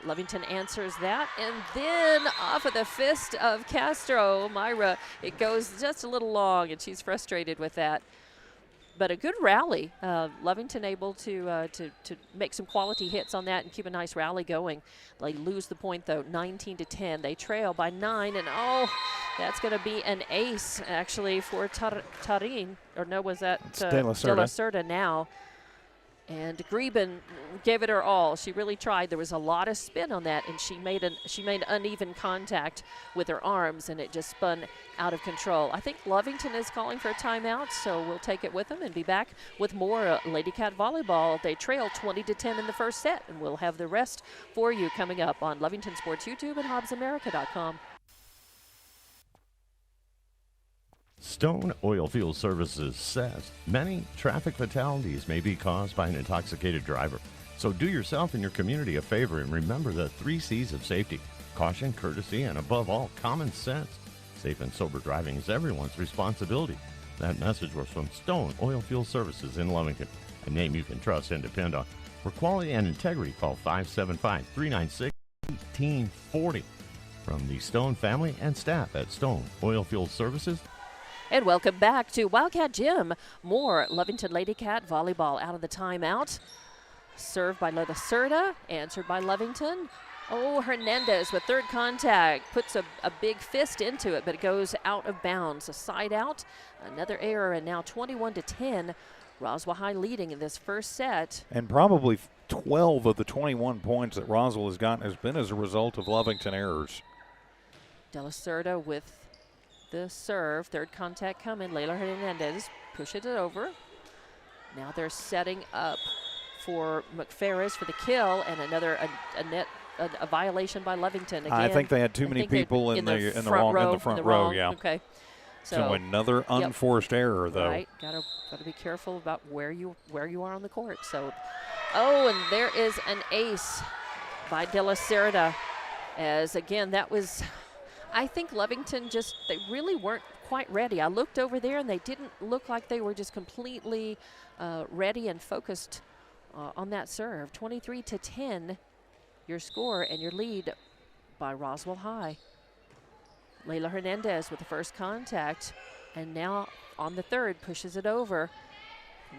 Lovington answers that. And then off of the fist of Castro, Myra, it goes just a little long, and she's frustrated with that. But a good rally. Lovington able to make some quality hits on that and keep a nice rally going. They lose the point, though, 19-10. They trail by 9, and that's going to be an ace, actually, for Tarin. Or no, was that De La Cerda now. And Greben gave it her all. She really tried. There was a lot of spin on that, and she made uneven contact with her arms, and it just spun out of control. I think Lovington is calling for a timeout, so we'll take it with them and be back with more Lady Cat volleyball. They trail 20-10 in the first set, and we'll have the rest for you coming up on Lovington Sports YouTube and HobbsAmerica.com. Stone Oilfield Services says many traffic fatalities may be caused by an intoxicated driver. So do yourself and your community a favor and remember the 3 C's of safety: caution, courtesy, and above all, common sense. Safe and sober driving is everyone's responsibility. That message was from Stone Oilfield Services in Lovington, a name you can trust and depend on. For quality and integrity, call 575-396-1840. From the Stone family and staff at Stone Oilfield Services. And welcome back to Wildcat Gym. More Lovington Lady Cat volleyball out of the timeout. Served by La Cerda, answered by Lovington. Oh, Hernandez with third contact. Puts a big fist into it, but it goes out of bounds. A side out, another error, and now 21-10. Roswell High leading in this first set. And probably 12 of the 21 points that Roswell has gotten has been as a result of Lovington errors. De La Cerda with the serve. Third contact coming. Layla Hernandez pushes it over. Now they're setting up for McFerris for the kill, and another a violation by Lovington. Again, I think they had too many people in the front row. Yeah. Okay. So another unforced error, though. Right, gotta be careful about where you are on the court. So, and there is an ace by De La Cerda. As again, that was, I think Lovington they really weren't quite ready. I looked over there and they didn't look like they were just completely ready and focused on that serve. 23-10, your score and your lead by Roswell High. Layla Hernandez with the first contact, and now on the third pushes it over.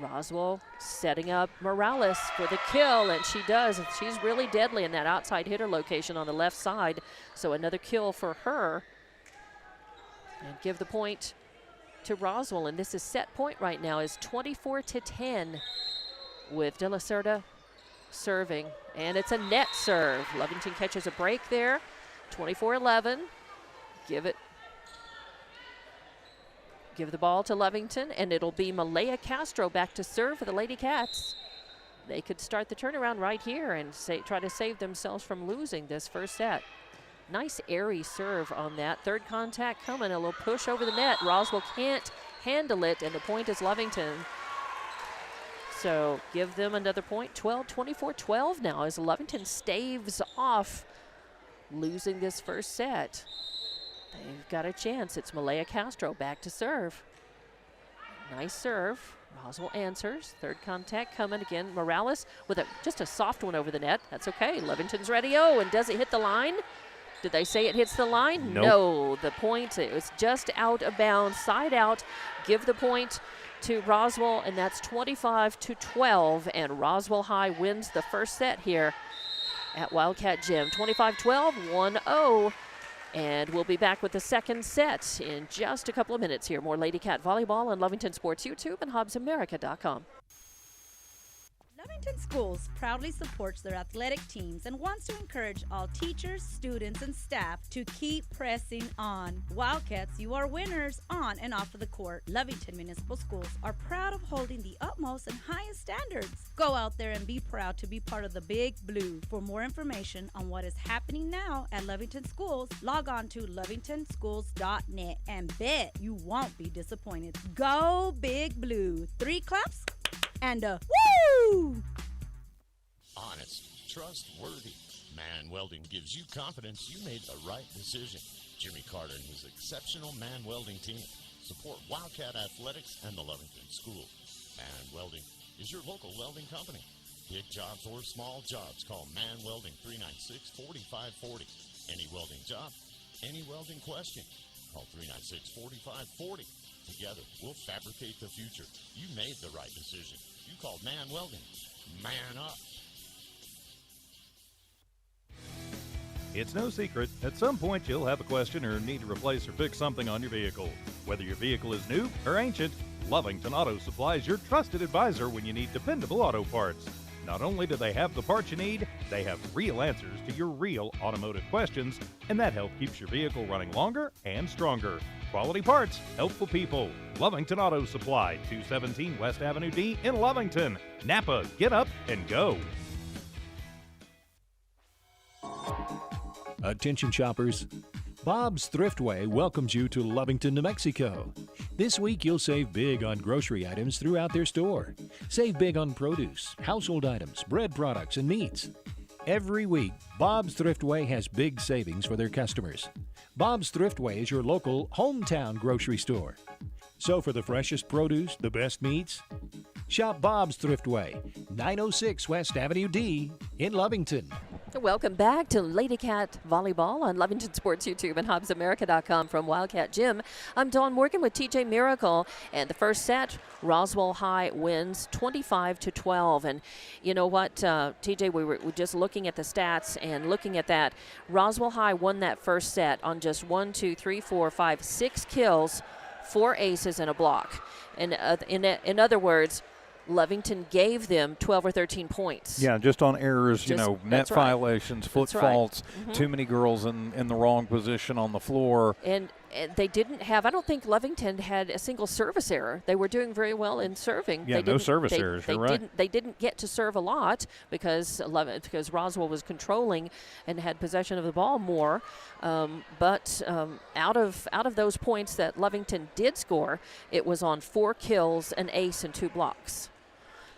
Roswell setting up Morales for the kill, and she does. She's really deadly in that outside hitter location on the left side, so another kill for her. And give the point to Roswell, and this is set point right now is 24-10 with De La Cerda serving, and it's a net serve. Lovington catches a break there, 24-11. Give the ball to Lovington, and it'll be Malaya Castro back to serve for the Lady Cats. They could start the turnaround right here and try to save themselves from losing this first set. Nice airy serve on that. Third contact coming, a little push over the net. Roswell can't handle it, and the point is Lovington. So give them another point. 24-12 now as Lovington staves off losing this first set. They've got a chance. It's Malaya Castro back to serve. Nice serve. Roswell answers. Third contact coming again. Morales with just a soft one over the net. That's okay. Lovington's ready. And does it hit the line? Did they say it hits the line? Nope. No. The point, it was just out of bounds, side out. Give the point to Roswell, and that's 25-12. And Roswell High wins the first set here at Wildcat Gym. 25-12, 1-0. And we'll be back with the second set in just a couple of minutes here. More Lady Cat Volleyball on Lovington Sports YouTube and HobbsAmerica.com. Lovington Schools proudly supports their athletic teams and wants to encourage all teachers, students, and staff to keep pressing on. Wildcats, you are winners on and off of the court. Lovington Municipal Schools are proud of holding the utmost and highest standards. Go out there and be proud to be part of the Big Blue. For more information on what is happening now at Lovington Schools, log on to lovingtonschools.net and bet you won't be disappointed. Go Big Blue. 3 claps and a woo! Honest, trustworthy. Man Welding gives you confidence you made the right decision. Jimmy Carter and his exceptional Man Welding team support Wildcat Athletics and the Lovington School. Man Welding is your local welding company. Big jobs or small jobs, call Man Welding 396-4540. Any welding job, any welding question, call 396-4540. Together, we'll fabricate the future. You made the right decision. You called Man Welding. Man up. It's no secret, at some point you'll have a question or need to replace or fix something on your vehicle. Whether your vehicle is new or ancient, Lovington Auto Supply is your trusted advisor when you need dependable auto parts. Not only do they have the parts you need, they have real answers to your real automotive questions, and that help keeps your vehicle running longer and stronger. Quality parts, helpful people. Lovington Auto Supply, 217 West Avenue D in Lovington. Napa, get up and go. Attention shoppers. Bob's Thriftway welcomes you to Lovington, New Mexico. This week you'll save big on grocery items throughout their store. Save big on produce, household items, bread products, and meats. Every week, Bob's Thriftway has big savings for their customers. Bob's Thriftway is your local hometown grocery store. So for the freshest produce, the best meats, shop Bob's Thriftway, 906 West Avenue D in Lovington. Welcome back to Lady Cat Volleyball on Lovington Sports YouTube and HobbsAmerica.com from Wildcat Gym. I'm Dawn Morgan with TJ Miracle, and the first set, Roswell High wins 25-12. And you know what, TJ, we were just looking at the stats and looking at that. Roswell High won that first set on just 6 kills, 4 aces, and a block. And in other words, Lovington gave them 12 or 13 points. Yeah, just on errors, net violations, foot That's right. faults, too many girls in the wrong position on the floor. And they didn't have, I don't think Lovington had a single service error. They were doing very well in serving. Yeah, no service errors, you're right. They didn't get to serve a lot because Roswell was controlling and had possession of the ball more. But out of those points that Lovington did score, it was on 4 kills, an ace, and 2 blocks.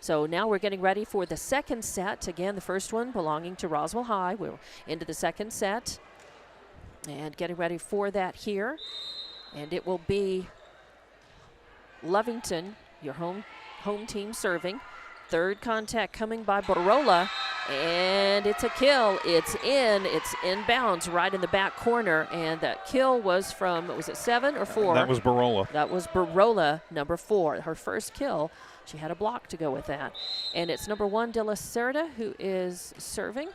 So now we're getting ready for the second set. Again, the first one belonging to Roswell High. We're into the second set. And getting ready for that here. And it will be Lovington, your home team, serving. Third contact coming by Barola. And it's a kill. It's inbounds right in the back corner. And that kill was from, was it 7 or 4? That was Barola. That was Barola, number 4. Her first kill. She had a block to go with that. And it's number 1, De La Cerda, who is serving.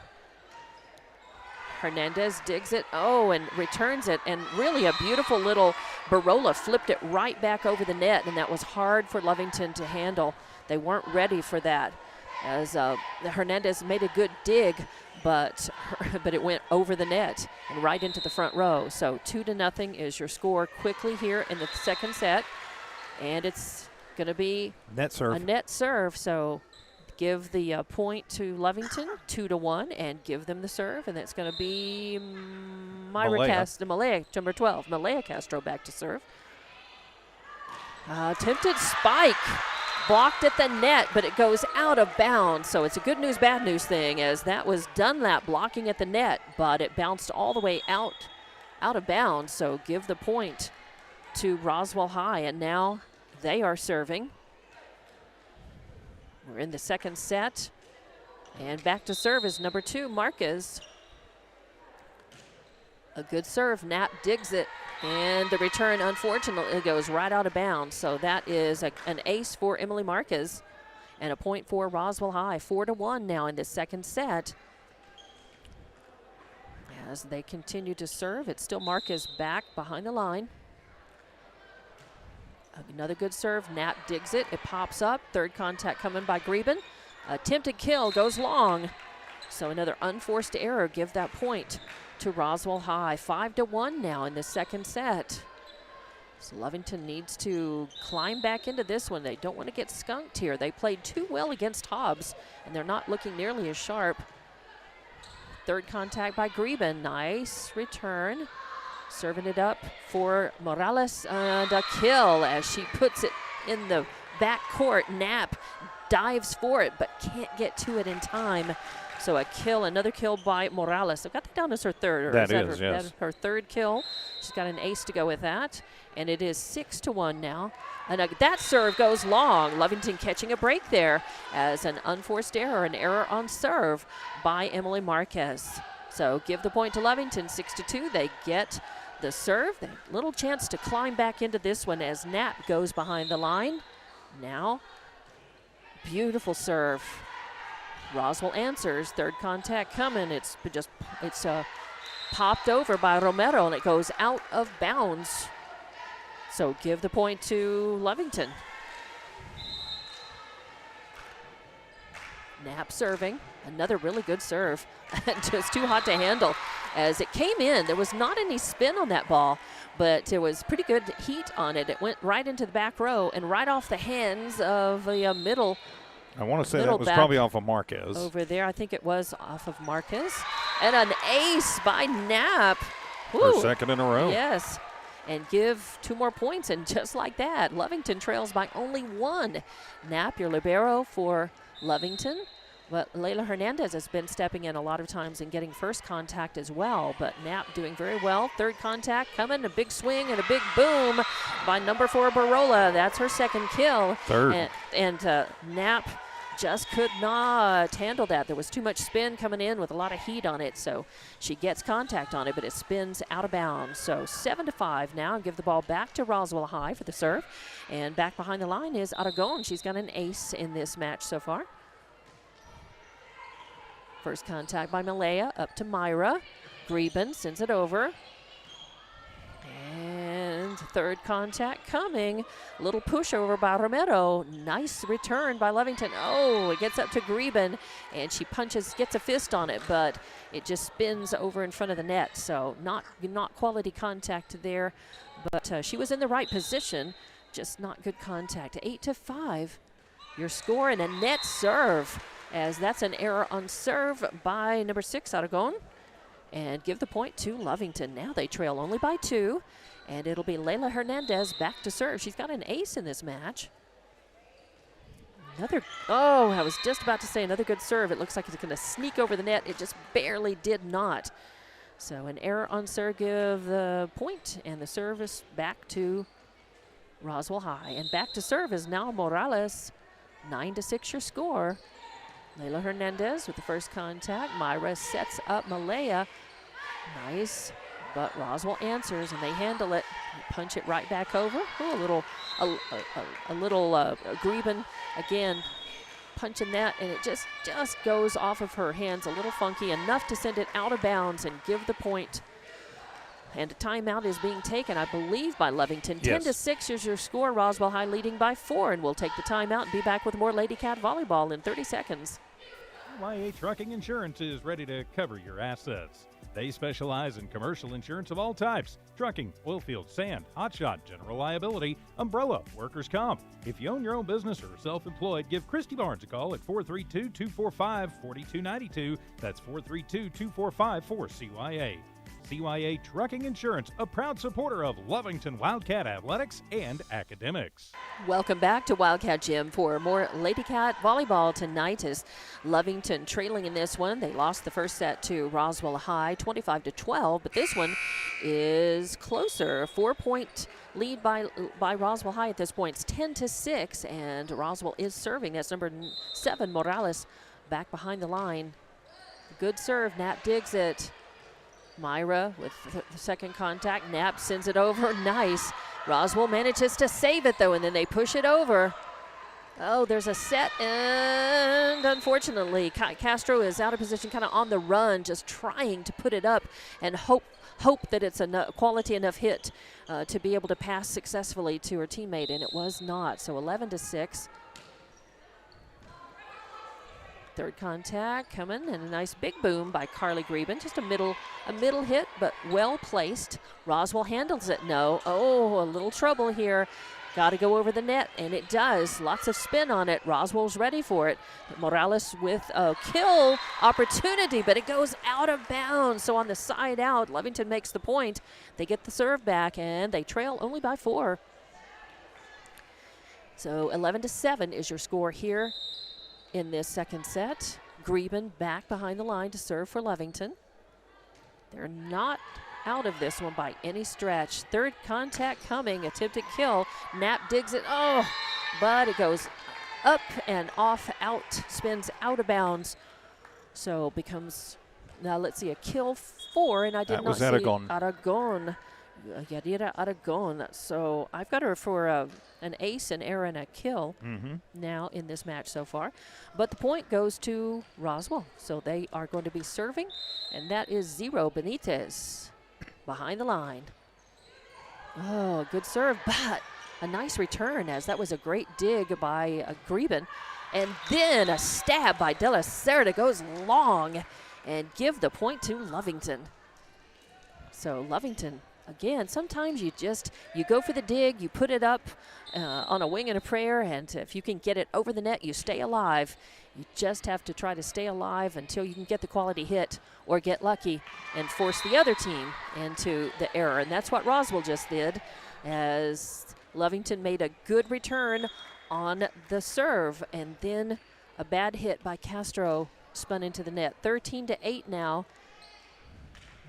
Hernandez digs it, and returns it, and really a beautiful little Barola flipped it right back over the net, and that was hard for Lovington to handle. They weren't ready for that, as Hernandez made a good dig, but it went over the net and right into the front row. So 2-0 is your score quickly here in the second set, and it's going to be a net serve. So give the point to Lovington, 2-1, and give them the serve, and that's going to be Malaya, number 12. Malaya Castro back to serve. Attempted spike, blocked at the net, but it goes out of bounds. So it's a good news, bad news thing, as that was Dunlap blocking at the net, but it bounced all the way out of bounds. So give the point to Roswell High, and now they are serving. We're in the second set, and back to serve is number 2, Marquez. A good serve, Knapp digs it, and the return, unfortunately, goes right out of bounds. So that is an ace for Emily Marquez, and a point for Roswell High. 4-1 now in the second set. As they continue to serve, it's still Marquez back behind the line. Another good serve. Knapp digs it. It pops up. Third contact coming by Greben. Attempted kill goes long. So another unforced error. Give that point to Roswell High. 5-1 now in the second set. So Lovington needs to climb back into this one. They don't want to get skunked here. They played too well against Hobbs, and they're not looking nearly as sharp. Third contact by Greben. Nice return. Serving it up for Morales, and a kill as she puts it in the back court. Knapp dives for it, but can't get to it in time. So a kill, another kill by Morales. I've got that down as her third. That is yes. Her third kill. She's got an ace to go with that. And it is 6-1 now. And that serve goes long. Lovington catching a break there as an unforced error, an error on serve by Emily Marquez. So give the point to Lovington, 6-2. They get the serve. They have little chance to climb back into this one as Knapp goes behind the line. Now, beautiful serve. Roswell answers. Third contact coming. It's popped over by Romero, and it goes out of bounds. So give the point to Lovington. Knapp serving. Another really good serve. Just too hot to handle. As it came in, there was not any spin on that ball, but there was pretty good heat on it. It went right into the back row and right off the hands of the middle. I want to say that was probably off of Marquez. Over there, I think it was off of Marquez. And an ace by Knapp. Her second in a row. Yes. And give 2 more points, and just like that, Lovington trails by only 1. Knapp, your libero for Lovington. But Layla Hernandez has been stepping in a lot of times and getting first contact as well. But Knapp doing very well. Third contact coming, a big swing and a big boom by number 4, Barola. That's her second kill. Third. And Knapp just could not handle that. There was too much spin coming in with a lot of heat on it. So she gets contact on it, but it spins out of bounds. So 7-5 now. Give the ball back to Roswell High for the serve. And back behind the line is Aragon. She's got an ace in this match so far. First contact by Malaya, up to Myra. Greben sends it over. And Third contact coming. Little pushover by Romero. Nice return by Lovington. Oh, it gets up to Greben, and she gets a fist on it, but it just spins over in front of the net. So not quality contact there, but she was in the right position, just not good contact. 8-5, your score, and a net serve, as that's an error on serve by number 6, Aragon. And give the point to Lovington. Now they trail only by 2, and it'll be Leila Hernandez back to serve. She's got an ace in this match. I was just about to say another good serve. It looks like it's going to sneak over the net. It just barely did not. So an error on serve, give the point, and the service back to Roswell High. And back to serve is now Morales. 9-6 your score. Leila Hernandez with the first contact. Myra sets up Malaya. Nice, but Roswell answers, and they handle it. Punch it right back over. Ooh, a little Greben again punching that, and it just goes off of her hands a little funky, enough to send it out of bounds and give the point. And a timeout is being taken, I believe, by Lovington. Yes. 10-6 is your score. Roswell High leading by 4, and we'll take the timeout and be back with more Lady Cat volleyball in 30 seconds. YA Trucking Insurance is ready to cover your assets. They specialize in commercial insurance of all types: trucking, oilfield, sand, hotshot, general liability, umbrella, workers' comp. If you own your own business or are self-employed, give Christy Barnes a call at 432-245-4292. That's 432-245-4CYA. CYA Trucking Insurance, a proud supporter of Lovington Wildcat Athletics and Academics. Welcome back to Wildcat Gym for more Lady Cat volleyball tonight, as Lovington trailing in this one. They lost the first set to Roswell High, 25-12, but this one is closer. 4-point lead by Roswell High at this point. It's 10-6, and Roswell is serving. That's number 7, Morales, back behind the line. Good serve. Nap digs it. Myra with the second contact. Knapp sends it over. Nice. Roswell manages to save it, though, and then they push it over. Oh, there's a set, and unfortunately, Castro is out of position, kind of on the run, just trying to put it up and hope that it's a quality enough hit to be able to pass successfully to her teammate, and it was not. So 11-6. Third contact coming, and a nice big boom by Carly Greben. Just a middle hit, but well placed. Roswell handles it. No. Oh, a little trouble here. Got to go over the net, and it does. Lots of spin on it. Roswell's ready for it. Morales with a kill opportunity, but it goes out of bounds. So on the side out, Lovington makes the point. They get the serve back, and they trail only by 4. So 11-7 is your score here in this second set. Greben back behind the line to serve for Lovington. They're not out of this one by any stretch. Third contact coming, attempted kill. Knapp digs it, but it goes up and off, out, spins out of bounds. So becomes, now let's see, a kill 4, and I did not see Aragon. Yadira Aragon. So I've got her for an ace, an error, and a kill now in this match so far. But the point goes to Roswell. So they are going to be serving, and that is Zero Benitez behind the line. Oh, good serve, but a nice return, as that was a great dig by Greben. And then a stab by De La Cerda goes long, and give the point to Lovington. So Lovington, again, sometimes you go for the dig, you put it up on a wing and a prayer, and if you can get it over the net, you stay alive. You just have to try to stay alive until you can get the quality hit or get lucky and force the other team into the error. And that's what Roswell just did, as Lovington made a good return on the serve, and then a bad hit by Castro spun into the net. 13-8 now.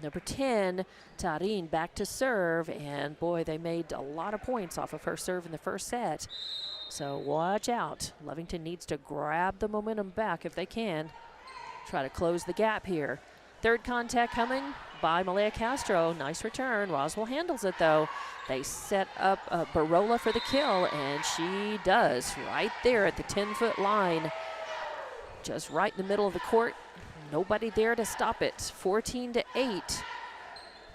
Number 10, Tarin, back to serve, and boy, they made a lot of points off of her serve in the first set. So watch out. Lovington needs to grab the momentum back if they can. Try to close the gap here. Third contact coming by Malaya Castro. Nice return. Roswell handles it, though. They set up Barola for the kill, and she does right there at the 10-foot line. Just right in the middle of the court. Nobody there to stop it. 14-8.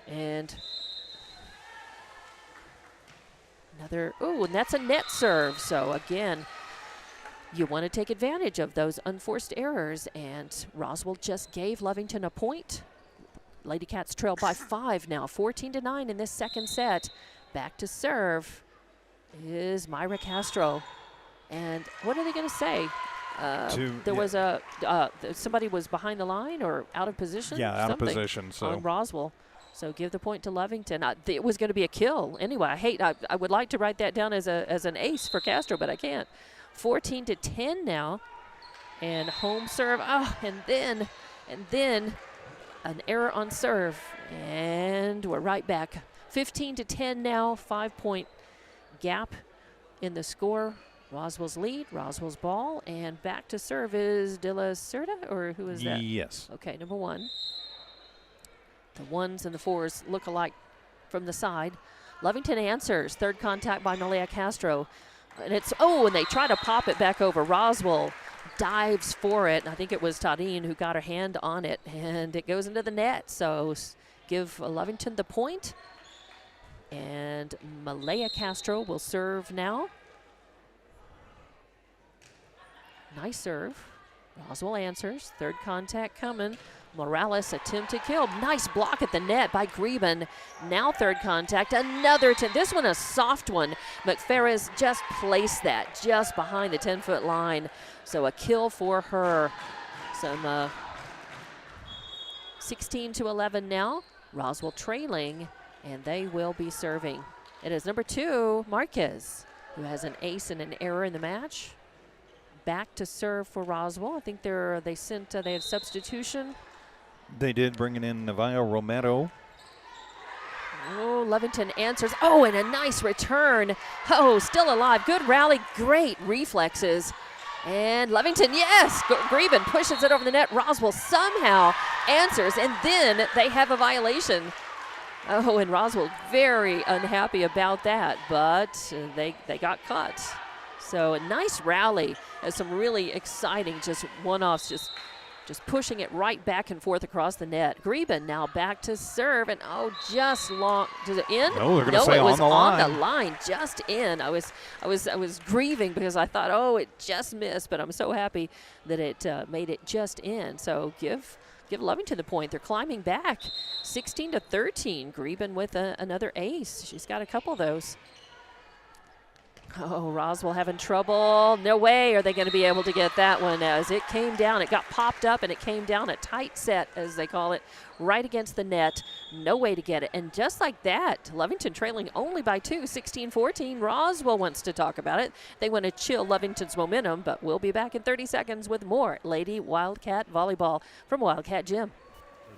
And And that's a net serve. So again, you want to take advantage of those unforced errors, and Roswell just gave Lovington a point. Lady Cats trail by 5 now, 14-9 in this second set. Back to serve is Myra Castro. And what are they going to say? Somebody was behind the line or out of position? Yeah, out of position. So on Roswell. So give the point to Lovington. It was going to be a kill. Anyway, I would like to write that down as an ace for Castro, but I can't. 14-10 now. And home serve. And then an error on serve. And we're right back. 15-10 now. 5-point gap in the score. Roswell's lead, Roswell's ball, and back to serve is De La Cerda, or who is that? Yes. Okay, number 1. The 1s and the 4s look alike from the side. Lovington answers. Third contact by Malaya Castro. And and they try to pop it back over. Roswell dives for it. I think it was Tadine who got her hand on it, and it goes into the net. So give Lovington the point. And Malaya Castro will serve now. Nice serve. Roswell answers. Third contact coming. Morales attempt to kill. Nice block at the net by Greben. Now third contact. Another this one a soft one. McFerris just placed that just behind the 10-foot line. So a kill for her. Some 16-11 now. Roswell trailing, and they will be serving. It is number 2, Marquez, who has an ace and an error in the match. Back to serve for Roswell. I think they had substitution. They did, bringing in Navarro Romero. Oh, Lovington answers. Oh, and a nice return. Oh, still alive. Good rally. Great reflexes. And Lovington, yes! Greben pushes it over the net. Roswell somehow answers, and then they have a violation. Oh, and Roswell very unhappy about that, but they got caught. So a nice rally. Some really exciting just one-offs, just pushing it right back and forth across the net. Greben now back to serve, and just long. Does it in? No, they're going to say it was on the line, just in. I was grieving because I thought, it just missed, but I'm so happy that it made it just in. So give Lovington the point. They're climbing back, 16-13. Greben with another ace. She's got a couple of those. Oh, Roswell having trouble. No way are they going to be able to get that one as it came down. It got popped up and it came down a tight set, as they call it, right against the net. No way to get it. And just like that, Lovington trailing only by 2, 16-14. Roswell wants to talk about it. They want to chill Lovington's momentum, but we'll be back in 30 seconds with more Lady Wildcat Volleyball from Wildcat Gym.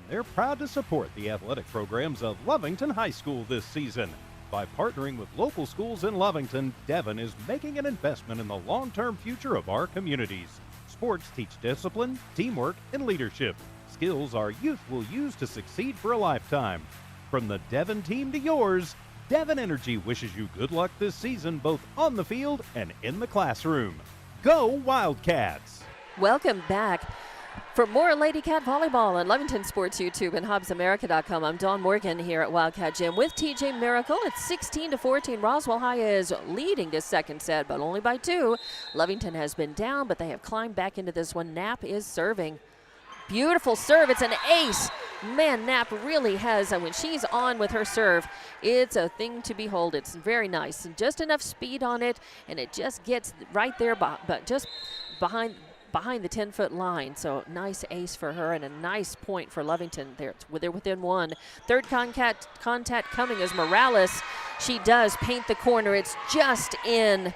They're proud to support the athletic programs of Lovington High School this season. By partnering with local schools in Lovington, Devon is making an investment in the long-term future of our communities. Sports teach discipline, teamwork, and leadership, skills our youth will use to succeed for a lifetime. From the Devon team to yours, Devon Energy wishes you good luck this season, both on the field and in the classroom. Go Wildcats! Welcome back. For more Lady Cat Volleyball on Lovington Sports YouTube and HobbsAmerica.com, I'm Dawn Morgan here at Wildcat Gym with TJ Miracle. It's 16-14. Roswell High is leading this second set, but only by 2. Lovington has been down, but they have climbed back into this one. Knapp is serving. Beautiful serve. It's an ace. Man, Knapp really has, when she's on with her serve, it's a thing to behold. It's very nice. And just enough speed on it, and it just gets right there, but just behind the 10-foot line. So nice ace for her and a nice point for Lovington. They're within 1. Third contact coming as Morales. She does paint the corner. It's just in.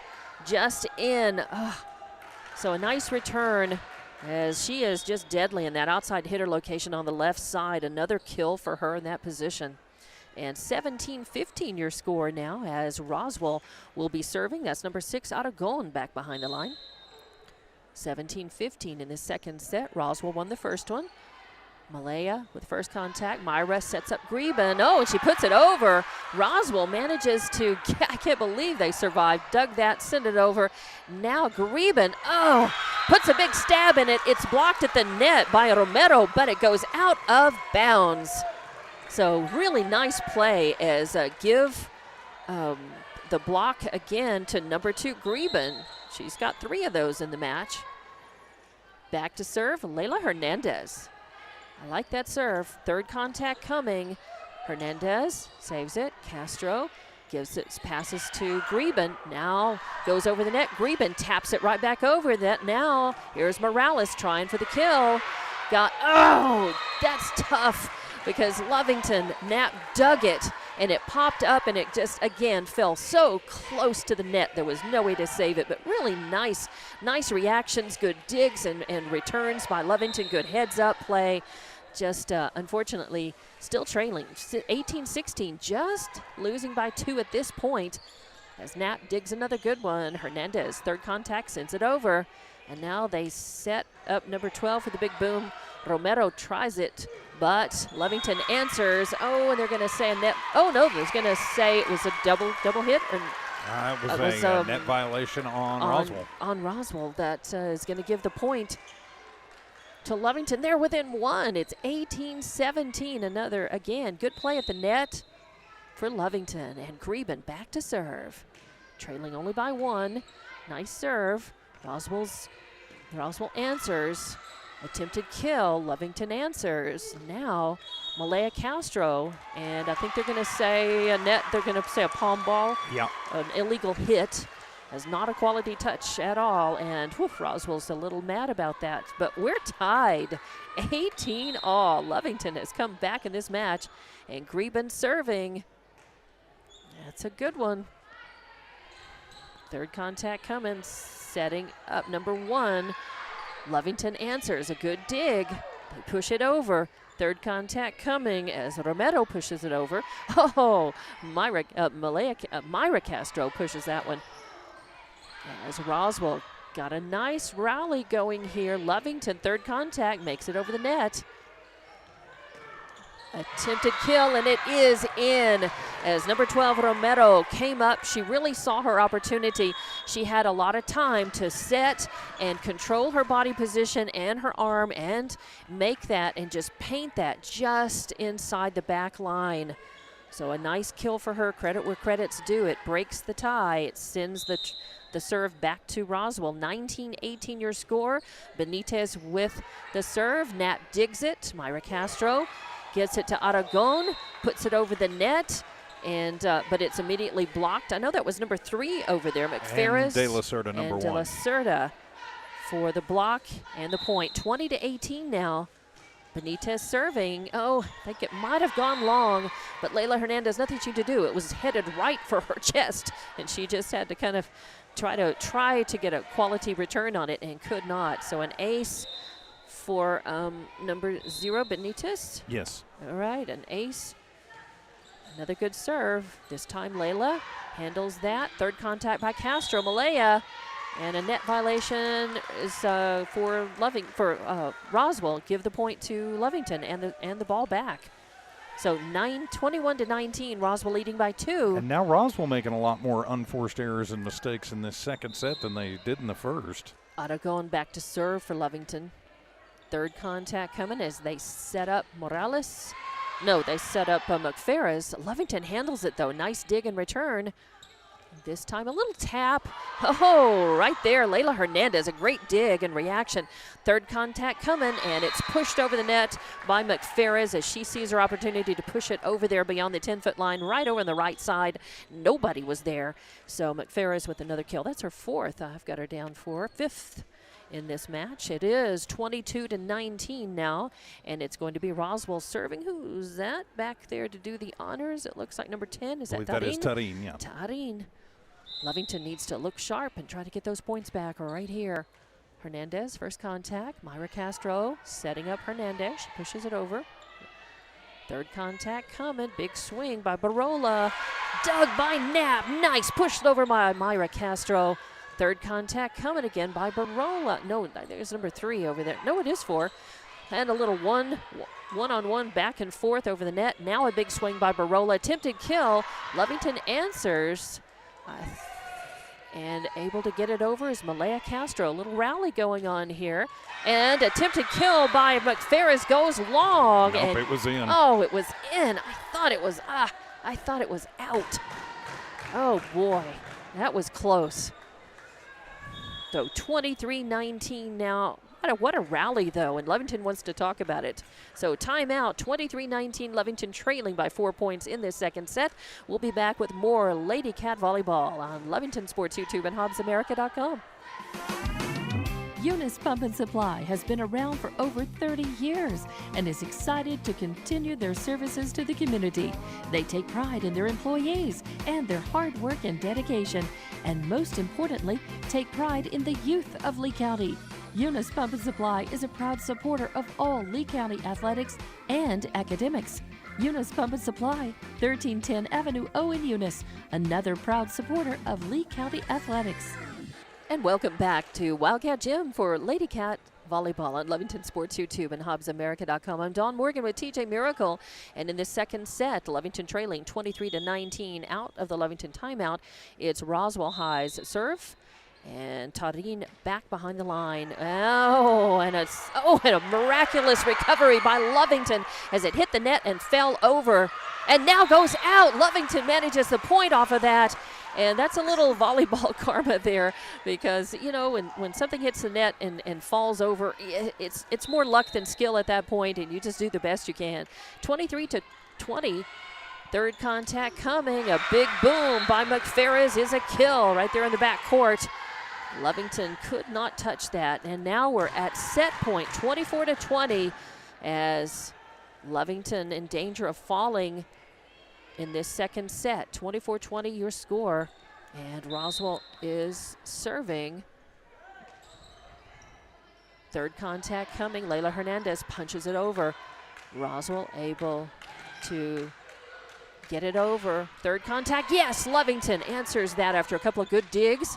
So a nice return as she is just deadly in that outside hitter location on the left side. Another kill for her in that position. And 17-15 your score now as Roswell will be serving. That's number 6 Aragon back behind the line. 17-15 in the second set. Roswell won the first one. Malaya with first contact. Myra sets up Greben. Oh, and she puts it over. Roswell manages to, I can't believe they survived. Dug that, send it over. Now Greben, puts a big stab in it. It's blocked at the net by Romero, but it goes out of bounds. So really nice play as give the the block again to number 2, Greben. She's got 3 of those in the match. Back to serve, Layla Hernandez. I like that serve. Third contact coming. Hernandez saves it. Castro gives it, passes to Greben. Now goes over the net. Greben taps it right back over that. Now here's Morales trying for the kill. Oh, that's tough because Lovington, Knapp dug it and it popped up and it just again fell so close to the net. There was no way to save it, but really nice reactions, good digs and returns by Lovington, good heads up play. Just unfortunately still trailing 18-16, just losing by 2 at this point as Knapp digs another good one. Hernandez, third contact, sends it over. And now they set up number 12 for the big boom. Romero tries it, but Lovington answers. Oh, and they're going to say a net. Oh, no, they're going to say it was a double hit. Or, it was a net violation on Roswell. On Roswell, that is going to give the point to Lovington. They're within 1. It's 18-17. Another, again, good play at the net for Lovington. And Greben back to serve. Trailing only by 1. Nice serve. Roswell answers. Attempted kill. Lovington answers. Now, Malaya Castro. And I think they're going to say a net. They're going to say a palm ball. Yeah. An illegal hit. As not a quality touch at all. And Roswell's a little mad about that. But we're tied. 18-all. Lovington has come back in this match. And Greben serving. That's a good one. Third contact coming. Setting up number 1. Lovington answers. A good dig. They push it over. Third contact coming as Romero pushes it over. Oh, Myra Castro pushes that one. As Roswell got a nice rally going here. Lovington, third contact, makes it over the net. Attempted kill, and it is in as number 12, Romero, came up. She really saw her opportunity. She had a lot of time to set and control her body position and her arm and make that and just paint that just inside the back line. So a nice kill for her. Credit where credit's due. It breaks the tie. It sends the serve back to Roswell. 19-18 your score. Benitez with the serve. Nat digs it. Myra Castro gets it to Aragon, puts it over the net, and but it's immediately blocked. I know that was number 3 over there, McFerris. And De La Cerda, number 1. De La Cerda for the block and the point. 20-18 now. Benitez serving. Oh, I think it might have gone long, but Layla Hernandez, nothing she could do. It was headed right for her chest, and she just had to kind of try to get a quality return on it and could not. So an ace for number 0, Benitez. Yes. All right, an ace. Another good serve. This time Layla handles that. Third contact by Castro. Malaya. And a net violation is for Roswell. Give the point to Lovington and the ball back. So 21-19, Roswell leading by 2. And now Roswell making a lot more unforced errors and mistakes in this second set than they did in the first. Otto going back to serve for Lovington. Third contact coming as they set up Morales. No, they set up McFerris. Lovington handles it, though. Nice dig and return. This time a little tap. Oh, right there. Layla Hernandez, a great dig and reaction. Third contact coming, and it's pushed over the net by McFerris as she sees her opportunity to push it over there beyond the 10-foot line, right over on the right side. Nobody was there. So McFerris with another kill. That's her 4th. I've got her down for 5th. In this match. It is 22-19 now, and it's going to be Roswell serving. Who's that back there to do the honors? It looks like number 10. Is that Tarin? That is Tarin, yeah. Tarin. Lovington needs to look sharp and try to get those points back right here. Hernandez, first contact. Myra Castro setting up Hernandez. She pushes it over. Third contact coming. Big swing by Barola. Dug by Knapp. Nice. Pushed over by Myra Castro. Third contact coming again by Barola. No, there's number 3 over there. No, it is 4. And a little one-on-one back and forth over the net. Now a big swing by Barola. Attempted kill. Lovington answers. And able to get it over is Malaya Castro. A little rally going on here. And attempted kill by McFerris goes long. Nope, and it was in. Oh, it was in. I thought it was out. Oh, boy. That was close. So 23-19 now. What a rally, though, and Lovington wants to talk about it. So timeout, 23-19, Lovington trailing by 4 points in this second set. We'll be back with more Lady Cat Volleyball on Lovington Sports YouTube and HobbsAmerica.com. Eunice Pump and Supply has been around for over 30 years and is excited to continue their services to the community. They take pride in their employees and their hard work and dedication, and most importantly, take pride in the youth of Lee County. Eunice Pump and Supply is a proud supporter of all Lee County athletics and academics. Eunice Pump and Supply, 1310 Avenue O in Eunice, another proud supporter of Lee County athletics. And welcome back to Wildcat Gym for Lady Cat Volleyball on Lovington Sports YouTube and HobbsAmerica.com. I'm Dawn Morgan with TJ Miracle, and in this second set, Lovington trailing 23-19 out of the Lovington timeout. It's Roswell High's serve. And Taurine back behind the line. And a miraculous recovery by Lovington as it hit the net and fell over. And now goes out. Lovington manages the point off of that. And that's a little volleyball karma there because, when something hits the net and falls over, it's more luck than skill at that point, and you just do the best you can. 23-20. Third contact coming. A big boom by McFerris is a kill right there in the back court. Lovington could not touch that, and now we're at set point, 24-20, as Lovington in danger of falling in this second set. 24-20 your score, and Roswell is serving. Third contact coming. Layla Hernandez punches it over. Roswell able to get it over. Third contact, yes, Lovington answers that after a couple of good digs.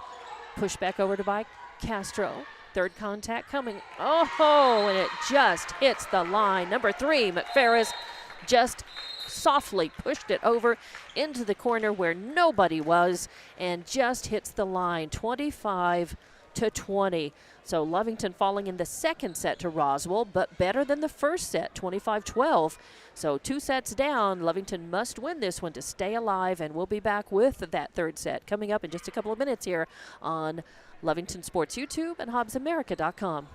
Push back over to by Castro. Third contact coming. Oh, and it just hits the line. Number 3, McFerris just softly pushed it over into the corner where nobody was and just hits the line. 25-20. So Lovington falling in the second set to Roswell, but better than the first set, 25-12. So 2 sets down. Lovington must win this one to stay alive, and we'll be back with that third set coming up in just a couple of minutes here on Lovington Sports YouTube and HobbsAmerica.com.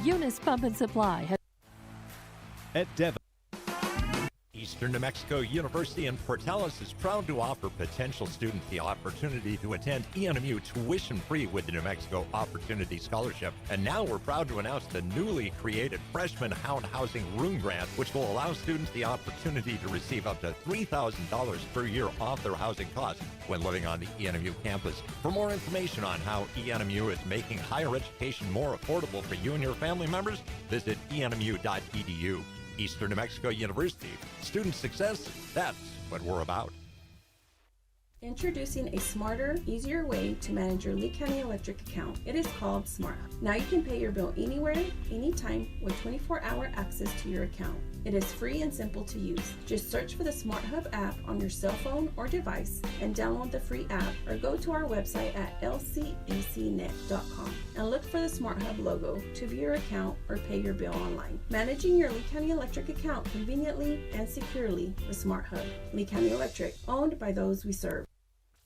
Eunice Pump and Supply has At Devon. Eastern New Mexico University in Portales is proud to offer potential students the opportunity to attend ENMU tuition-free with the New Mexico Opportunity Scholarship. And now we're proud to announce the newly created Freshman Hound Housing Room Grant, which will allow students the opportunity to receive up to $3,000 per year off their housing costs when living on the ENMU campus. For more information on how ENMU is making higher education more affordable for you and your family members, visit enmu.edu. Eastern New Mexico University. Student success, that's what we're about. Introducing a smarter, easier way to manage your Lee County Electric account. It is called Smart Hub. Now you can pay your bill anywhere, anytime, with 24-hour access to your account. It is free and simple to use. Just search for the Smart Hub app on your cell phone or device and download the free app, or go to our website at lcecnet.com and look for the Smart Hub logo to view your account or pay your bill online. Managing your Lee County Electric account conveniently and securely with Smart Hub. Lee County Electric, owned by those we serve.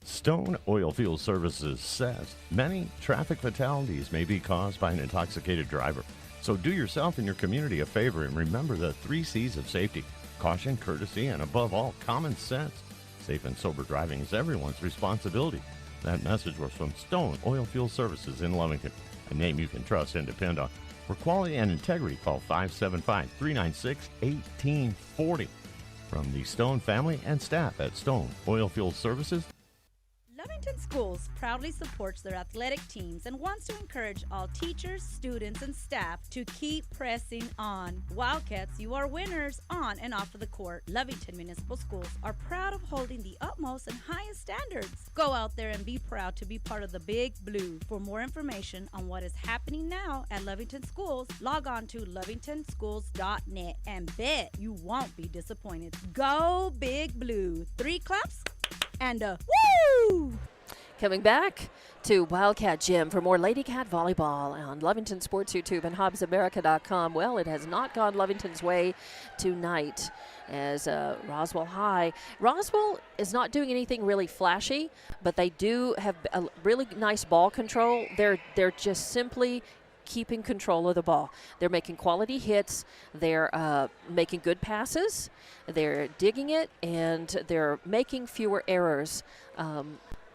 Stone Oilfield Services says many traffic fatalities may be caused by an intoxicated driver. So do yourself and your community a favor and remember the 3 C's of safety: caution, courtesy, and above all, common sense. Safe and sober driving is everyone's responsibility. That message was from Stone Oilfield Services in Lovington, a name you can trust and depend on. For quality and integrity, call 575-396-1840. From the Stone family and staff at Stone Oilfield Services, Lovington Schools proudly supports their athletic teams and wants to encourage all teachers, students, and staff to keep pressing on. Wildcats, you are winners on and off of the court. Lovington Municipal Schools are proud of holding the utmost and highest standards. Go out there and be proud to be part of the Big Blue. For more information on what is happening now at Lovington Schools, log on to lovingtonschools.net and bet you won't be disappointed. Go Big Blue. 3 claps and a woo! Coming back to Wildcat Gym for more Lady Cat Volleyball on Lovington Sports YouTube and HobbsAmerica.com. Well, it has not gone Lovington's way tonight as Roswell High. Roswell is not doing anything really flashy, but they do have a really nice ball control. They're just simply keeping control of the ball. They're making quality hits. They're making good passes. They're digging it, and they're making fewer errors.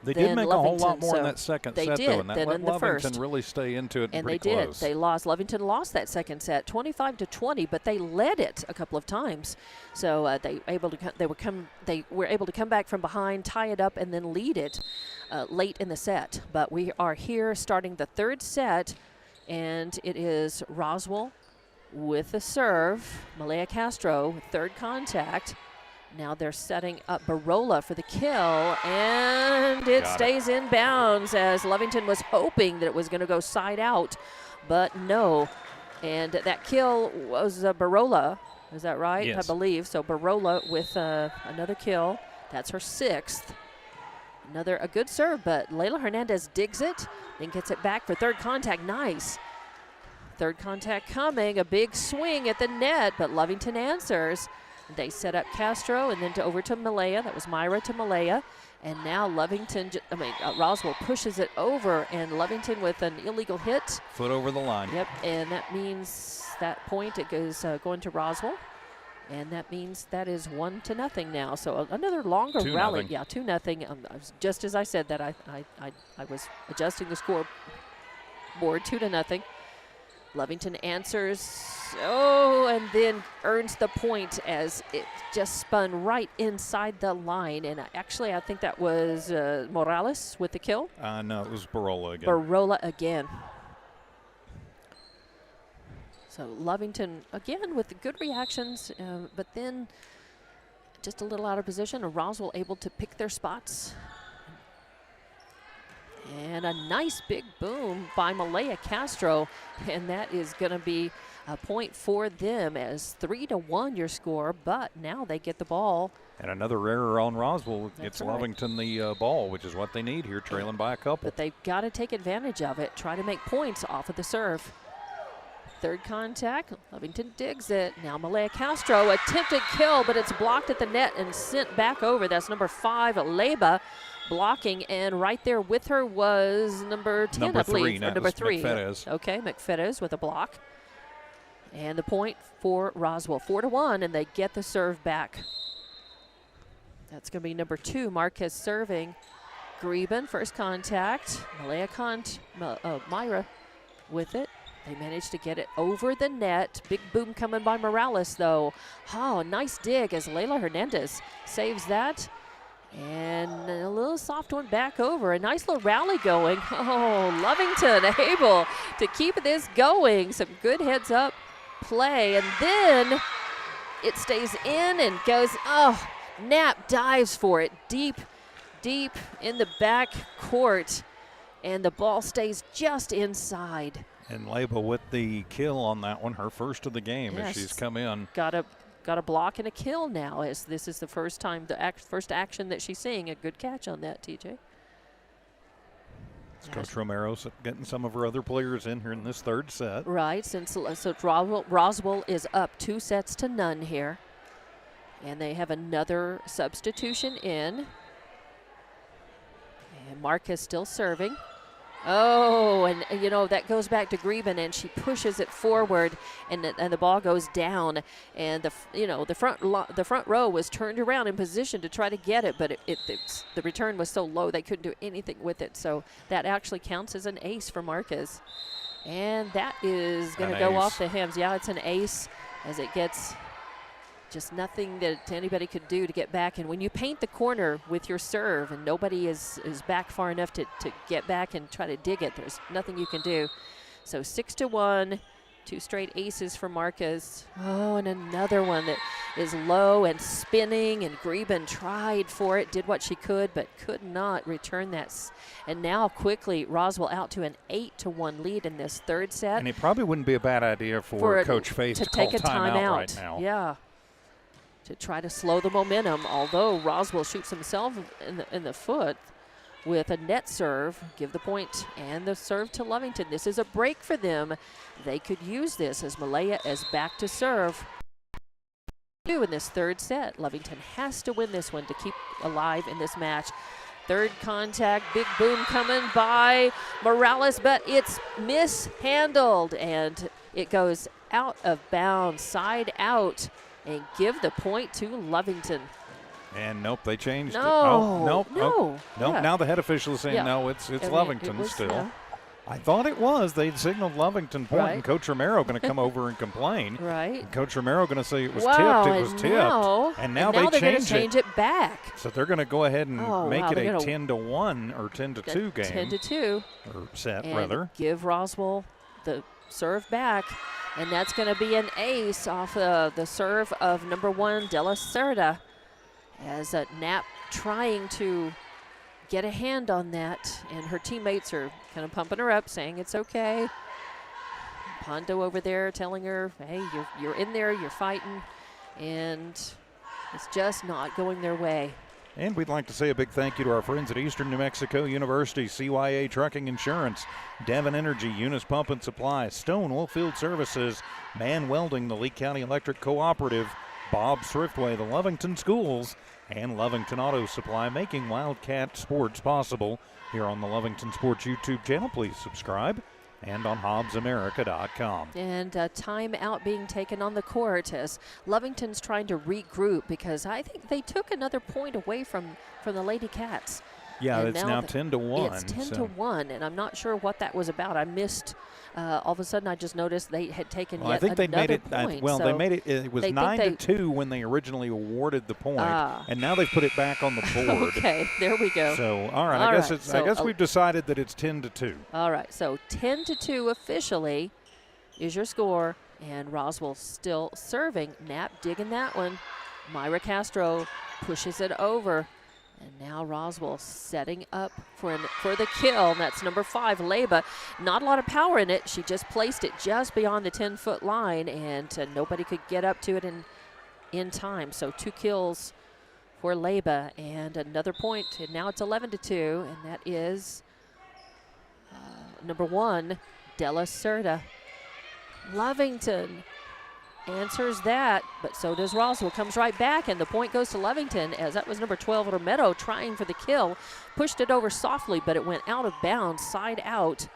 They did make Lovington, a whole lot more in so that second they set, did, though, and that than let in the Lovington first. really stay into it And pretty they close. did. They lost. Lovington lost that second set, 25-20, but they led it a couple of times. So they were able to come back from behind, tie it up, and then lead it late in the set. But we are here starting the third set, and it is Roswell with the serve. Malaya Castro, third contact. Now they're setting up Barola for the kill, and it stays in bounds as Lovington was hoping that it was going to go side out, but no. And that kill was Barola, is that right? Yes. I believe. So Barola with another kill. That's her sixth. A good serve, but Layla Hernandez digs it, then gets it back for third contact. Nice. Third contact coming, a big swing at the net, but Lovington answers. They set up Castro and then over to Malaya. That was Myra to Malaya. And now Roswell pushes it over, and Lovington with an illegal hit. Foot over the line. Yep, and that means that point it goes going to Roswell. And that means that is 1-0 now. So another longer rally. 2-0. Yeah, 2-0. Just as I said that, I was adjusting the scoreboard 2-0. Lovington answers, and then earns the point as it just spun right inside the line. And actually, I think that was Morales with the kill. No, it was Barola again. Barola again. So Lovington, again, with the good reactions, but then just a little out of position. And Roswell able to pick their spots. And a nice big boom by Malaya Castro, and that is going to be a point for them as 3-1 your score, but now they get the ball. And another error on Roswell. That's It's right. Lovington the ball, which is what they need here, trailing by a couple. But they've got to take advantage of it, try to make points off of the serve. Third contact, Lovington digs it. Now Malaya Castro, attempted kill, but it's blocked at the net and sent back over. That's number 5, Leba, blocking, and right there with her was number 10, Number I believe. three, Or number 3. McFedez. Okay, McFedez with a block. And the point for Roswell, 4-1, and they get the serve back. That's going to be number 2, Marquez serving. Greben, first contact. Myra with it. They managed to get it over the net. Big boom coming by Morales, though. Oh, nice dig as Layla Hernandez saves that. And a little soft one back over. A nice little rally going. Oh, Lovington able to keep this going. Some good heads up play. And then it stays in and goes, Knapp dives for it deep in the back court. And the ball stays just inside. And Leba with the kill on that one, her first of the game as she's come in. Got a block and a kill now, as this is the first time, first action that she's seeing. A good catch on that, TJ. Coach Romero getting some of her other players in here in this third set. Right, so Roswell is up 2-0 here. And they have another substitution in. And Marquez still serving. Oh, and that goes back to Greben, and she pushes it forward, and the ball goes down, and the front row was turned around in position to try to get it, but the return was so low they couldn't do anything with it. So that actually counts as an ace for Marquez, and that is going to go off the hands. Yeah, it's an ace as it gets. Just nothing that anybody could do to get back. And when you paint the corner with your serve and nobody is back far enough to get back and try to dig it, there's nothing you can do. So 6-1, 2 straight aces for Marquez. Oh, and another one that is low and spinning, and Greben tried for it, did what she could, but could not return that. And now quickly Roswell out to an 8-1 lead in this third set. And it probably wouldn't be a bad idea for Coach Faith to take call a timeout right now. Yeah. To try to slow the momentum, although Roswell shoots himself in the foot. with a net serve. Give the point and the serve to Lovington. This is a break for them. They could use this as Malaya is back to serve. In this third set, Lovington has to win this one to keep alive in this match. Third contact, big boom coming by Morales, but it's mishandled and it goes out of bounds, side out, and give the point to Lovington. And nope, they changed No, it. Oh, nope. no. Oh, nope. Yeah. Now the head official is saying, Yeah. no, it's I mean, Lovington it was, still. yeah. I thought it was. They'd signaled Lovington point, Right. and Coach Romero going to come over and complain. Right. And Coach Romero going to say it was Wow, tipped. It was and tipped. now, and now they're they going to change it back. So they're going to go ahead and make wow, it they're a gonna- 10-1 or 10-2 game. 10-2. Or set, And rather. give Roswell the serve back. And that's going to be an ace off the serve of number 1, Della Cerda. As Knapp trying to get a hand on that, and her teammates are kind of pumping her up, saying it's okay. Pondo over there telling her, hey, you're in there, you're fighting, and it's just not going their way. And we'd like to say a big thank you to our friends at Eastern New Mexico University, CYA Trucking Insurance, Devon Energy, Eunice Pump and Supply, Stone Oilfield Services, Man Welding, the Lee County Electric Cooperative, Bob's Thriftway, the Lovington Schools, and Lovington Auto Supply, making Wildcat Sports possible. Here on the Lovington Sports YouTube channel, please subscribe, and on HobbsAmerica.com. And time out being taken on the court as Lovington's trying to regroup because I think they took another point away from the Lady Cats. Yeah, And it's now 10-1. It's 10-1, and I'm not sure what that was about. I missed. All of a sudden, I just noticed they had taken Well, yet I think they another made it. point. Well, so they made it. It was they think 9-2 when they originally awarded the point, Ah. and now they've put it back on the board. Okay, there we go. So, all right. All I guess right, it's. so I guess we've decided that it's 10-2. All right, so 10-2 officially is your score, and Roswell still serving. Knapp digging that one. Myra Castro pushes it over. And now Roswell setting up for the kill. That's number 5, Leba. Not a lot of power in it. She just placed it just beyond the 10-foot line, and nobody could get up to it in time. So 2 kills for Leba and another point. And now it's 11-2, and that is number 1, Della Cerda. Lovington answers that, but so does Roswell. Comes right back, and the point goes to Lovington as that was number 12, Romero, trying for the kill. Pushed it over softly, but it went out of bounds, side out,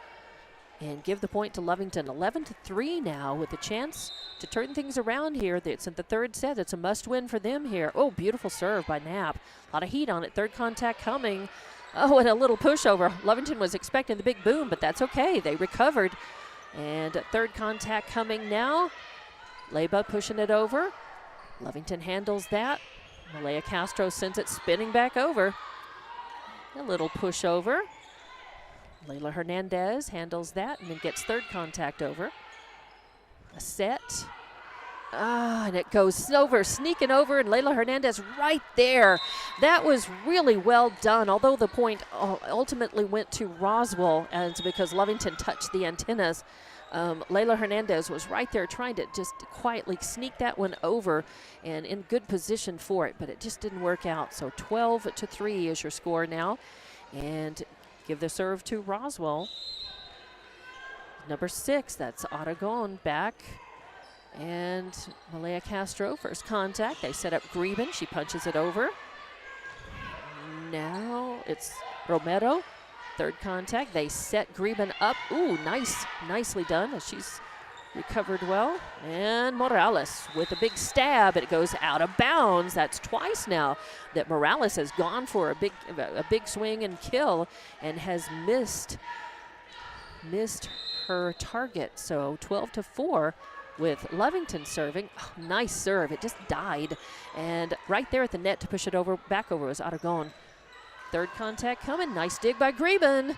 and give the point to Lovington. 11-3 now with a chance to turn things around here. It's in the third set. It's a must-win for them here. Oh, beautiful serve by Knapp. A lot of heat on it. Third contact coming. Oh, and a little pushover. Lovington was expecting the big boom, but that's okay. They recovered. And third contact coming now. Leba pushing it over. Lovington handles that. Malaya Castro sends it spinning back over. A little push over. Layla Hernandez handles that and then gets third contact over. A set. And it goes over, sneaking over, and Layla Hernandez right there. That was really well done, although the point ultimately went to Roswell, and it's because Lovington touched the antennas. Layla Hernandez was right there trying to just quietly sneak that one over and in good position for it, but it just didn't work out. So 12-3 is your score now. And give the serve to Roswell. Number 6, that's Aragon back. And Malaya Castro, first contact. They set up Greben. She punches it over. Now it's Romero. Third contact. They set Greben up. Ooh, nicely done. She's recovered well. And Morales with a big stab. It goes out of bounds. That's twice now that Morales has gone for a big swing and kill and has missed her target. So 12-4 with Lovington serving. Oh, nice serve. It just died. And right there at the net to push it over, back over was Aragon. Third contact coming. Nice dig by Greben.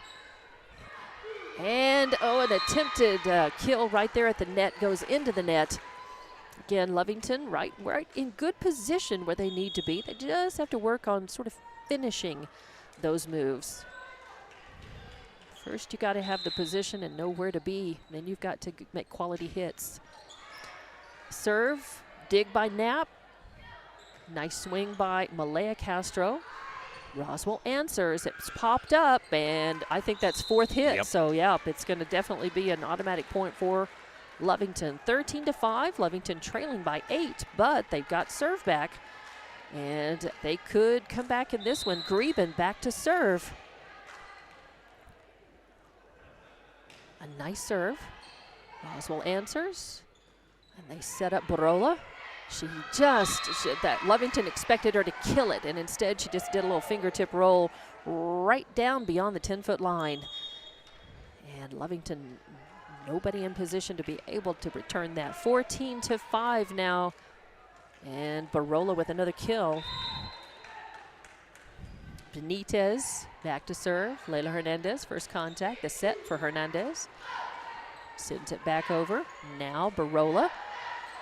And, an attempted kill right there at the net goes into the net. Again, Lovington right in good position where they need to be. They just have to work on sort of finishing those moves. First, you got to have the position and know where to be. Then you've got to make quality hits. Serve, dig by Knapp. Nice swing by Malaya Castro. Roswell answers. It's popped up, and I think that's 4th hit. Yep. So, yeah, it's going to definitely be an automatic point for Lovington. 13-5. Lovington trailing by 8, but they've got serve back, and they could come back in this one. Greben back to serve. A nice serve. Roswell answers, and they set up Barola. That Lovington expected her to kill it, and instead she just did a little fingertip roll right down beyond the 10-foot line. And Lovington, nobody in position to be able to return that. 14-5 now, and Barola with another kill. Benitez back to serve. Layla Hernandez, first contact, the set for Hernandez. Sends it back over. Now Barola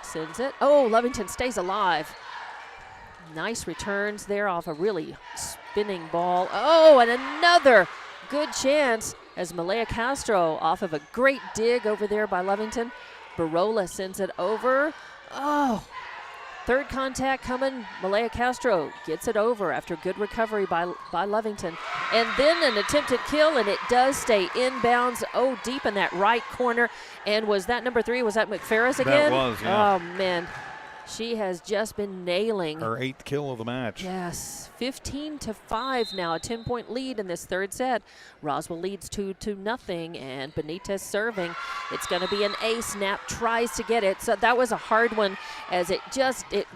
sends it. Oh, Lovington stays alive. Nice returns there off a really spinning ball. Oh, and another good chance as Malaya Castro off of a great dig over there by Lovington. Barola sends it over. Oh, third contact coming. Malaya Castro gets it over after good recovery by Lovington. And then an attempted kill, and it does stay inbounds. Oh, deep in that right corner. And was that number 3? Was that McFerris again? That was, yeah. Oh, man. She has just been nailing. Her 8th kill of the match. Yes. 15-5 now, a 10-point lead in this third set. Roswell leads 2-0, and Benitez serving. It's going to be an ace. Knapp tries to get it. So that was a hard one, as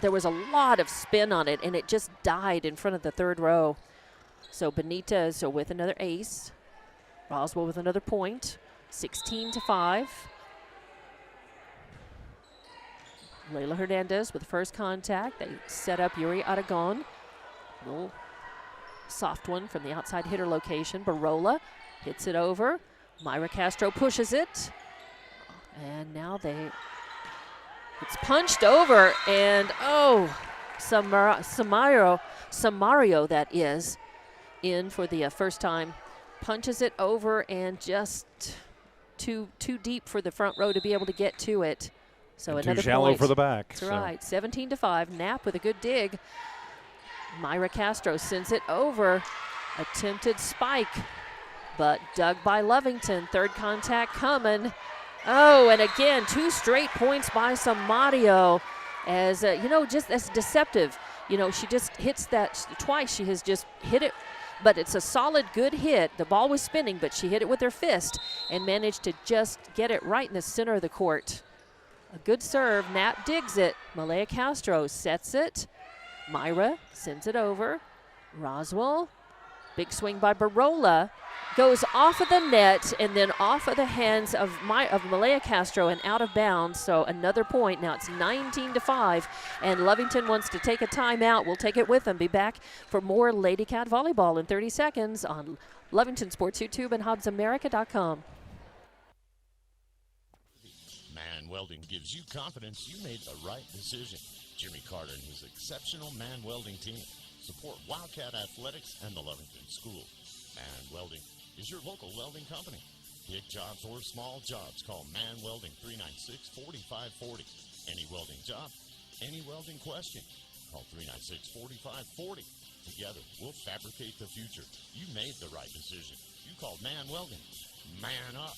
there was a lot of spin on it, and it just died in front of the third row. So Benitez with another ace. Roswell with another point. 16-5. Layla Hernandez with the first contact. They set up Yuri Aragon. Little soft one from the outside hitter location. Barola hits it over. Myra Castro pushes it. And now it's punched over. And Samario that is in for the first time. Punches it over, and just too deep for the front row to be able to get to it. So and another too shallow point for the back. That's right. 17-5. Knapp with a good dig. Myra Castro sends it over. Attempted spike, but dug by Lovington. Third contact coming. Oh, and again, 2 straight points by Samario. As just that's deceptive. She just hits that twice. She has just hit it, but it's a solid, good hit. The ball was spinning, but she hit it with her fist and managed to just get it right in the center of the court. A good serve. Knapp digs it. Malaya Castro sets it. Myra sends it over. Roswell. Big swing by Barola. Goes off of the net and then off of the hands of Malaya Castro and out of bounds. So another point. Now it's 19-5. And Lovington wants to take a timeout. We'll take it with them. Be back for more Lady Cat Volleyball in 30 seconds on Lovington Sports YouTube and HobbsAmerica.com. Man Welding gives you confidence you made the right decision. Jimmy Carter and his exceptional Man Welding team support Wildcat Athletics and the Lovington School. Man Welding is your local welding company. Big jobs or small jobs, call Man Welding 396-4540. Any welding job, any welding question, call 396-4540. Together, we'll fabricate the future. You made the right decision. You called Man Welding. Man up.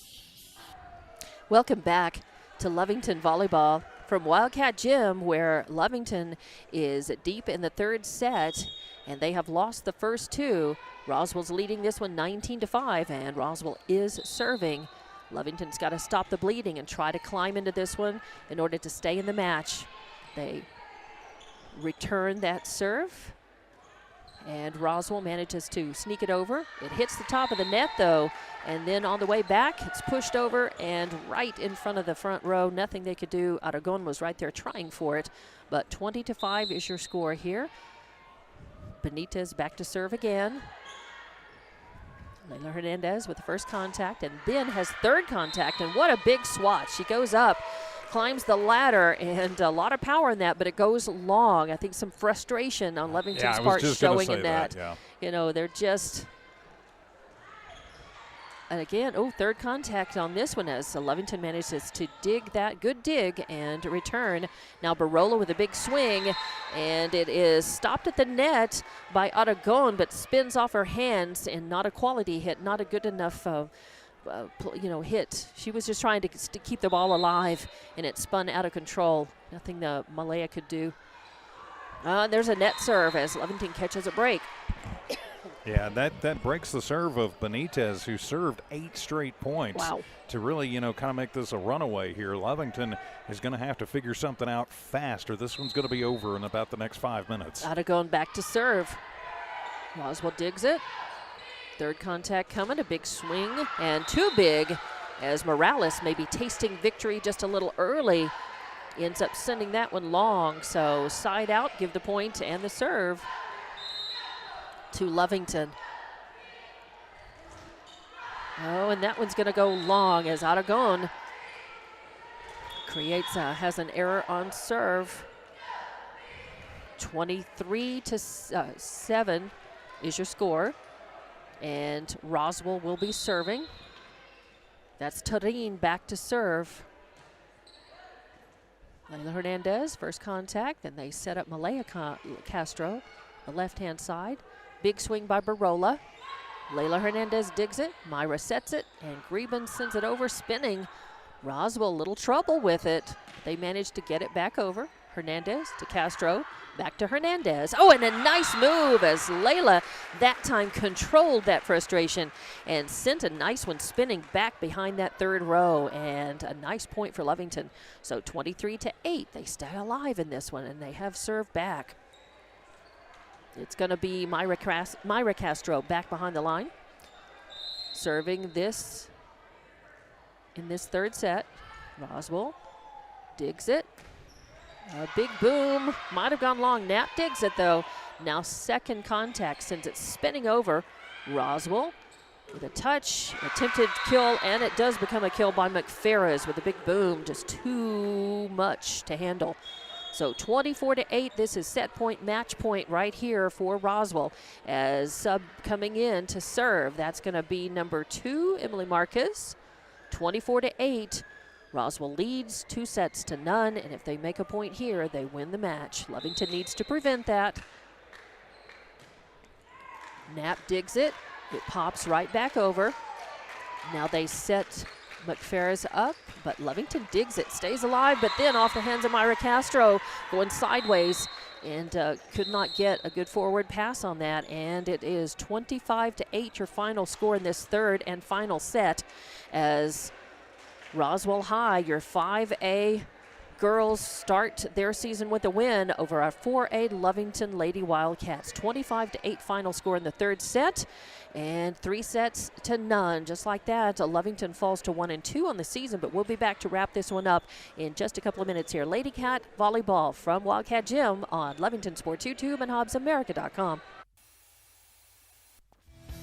Welcome back to Lovington Volleyball from Wildcat Gym, where Lovington is deep in the third set, and they have lost the first 2. Roswell's leading this one 19-5, and Roswell is serving. Lovington's got to stop the bleeding and try to climb into this one in order to stay in the match. They return that serve, and Roswell manages to sneak it over. It hits the top of the net, though, and then on the way back, it's pushed over and right in front of the front row. Nothing they could do. Aragon was right there trying for it, but 20-5 is your score here. Benitez back to serve again. Layla Hernandez with the first contact, and then has third contact, and what a big swat. She goes up, climbs the ladder, and a lot of power in that, but it goes long. I think some frustration on Lovington's part showing in that. Yeah. They're just again, third contact on this one as Lovington manages to dig that good dig and return. Now Barola with a big swing, and it is stopped at the net by Aragon, but spins off her hands, and not a quality hit, not a good enough hit. She was just trying to keep the ball alive, and it spun out of control. Nothing the Malaya could do. There's a net serve as Lovington catches a break. Yeah, that breaks the serve of Benitez, who served 8 straight points. Wow. To really, kind of make this a runaway here. Lovington is going to have to figure something out fast, or this one's going to be over in about the next 5 minutes. Going back to serve. Roswell digs it. Third contact coming, a big swing, and too big as Morales maybe tasting victory just a little early. Ends up sending that one long, so side out, give the point and the serve to Lovington. And that one's going to go long as Aragon has an error on serve. 23-7 is your score, and Roswell will be serving. That's Tarin back to serve. Layla Hernandez, first contact, then they set up Malaya Castro, the left-hand side. Big swing by Barola. Layla Hernandez digs it. Myra sets it, and Greben sends it over, spinning. Roswell, a little trouble with it. They managed to get it back over. Hernandez to Castro, back to Hernandez. And a nice move as Layla that time controlled that frustration and sent a nice one spinning back behind that third row, and a nice point for Lovington. So 23-8, they stay alive in this one, and they have served back. It's going to be Myra Castro back behind the line, serving this in this third set. Roswell digs it. A big boom. Might have gone long. Knapp digs it, though. Now second contact sends it spinning over. Roswell with a touch, attempted kill, and it does become a kill by McFerris with a big boom. Just too much to handle. So 24-8, this is set point, match point right here for Roswell as sub coming in to serve. That's going to be number 2, Emily Marquez. 24-8. Roswell leads 2-0, and if they make a point here, they win the match. Lovington needs to prevent that. Knapp digs it. It pops right back over. Now they set McFerris up, but Lovington digs it, stays alive, but then off the hands of Myra Castro, going sideways, and could not get a good forward pass on that. And it is 25-8, your final score in this third and final set, as Roswell High, your 5A girls, start their season with a win over our 4A Lovington Lady Wildcats. 25-8 final score in the third set, and 3-0. Just like that, Lovington falls to 1-2 on the season, but we'll be back to wrap this one up in just a couple of minutes here. Lady Cat Volleyball from Wildcat Gym on Lovington Sports YouTube and HobbsAmerica.com.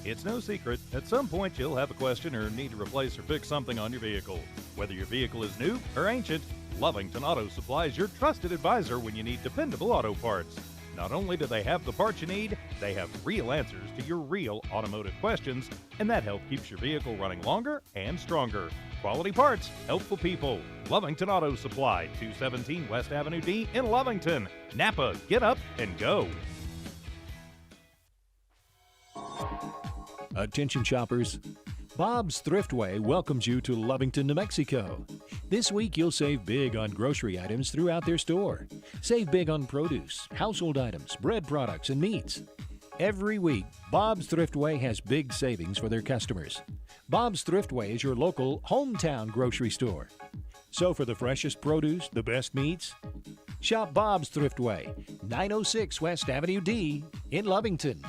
It's no secret, at some point you'll have a question or need to replace or fix something on your vehicle. Whether your vehicle is new or ancient, Lovington Auto Supply is your trusted advisor when you need dependable auto parts. Not only do they have the parts you need, they have real answers to your real automotive questions, and that help keeps your vehicle running longer and stronger. Quality parts, helpful people. Lovington Auto Supply, 217 West Avenue D in Lovington. Napa, get up and go. Attention shoppers, Bob's Thriftway welcomes you to Lovington, New Mexico. This week you'll save big on grocery items throughout their store. Save big on produce, household items, bread products, and meats. Every week, Bob's Thriftway has big savings for their customers. Bob's Thriftway is your local hometown grocery store. So for the freshest produce, the best meats, shop Bob's Thriftway, 906 West Avenue D in Lovington.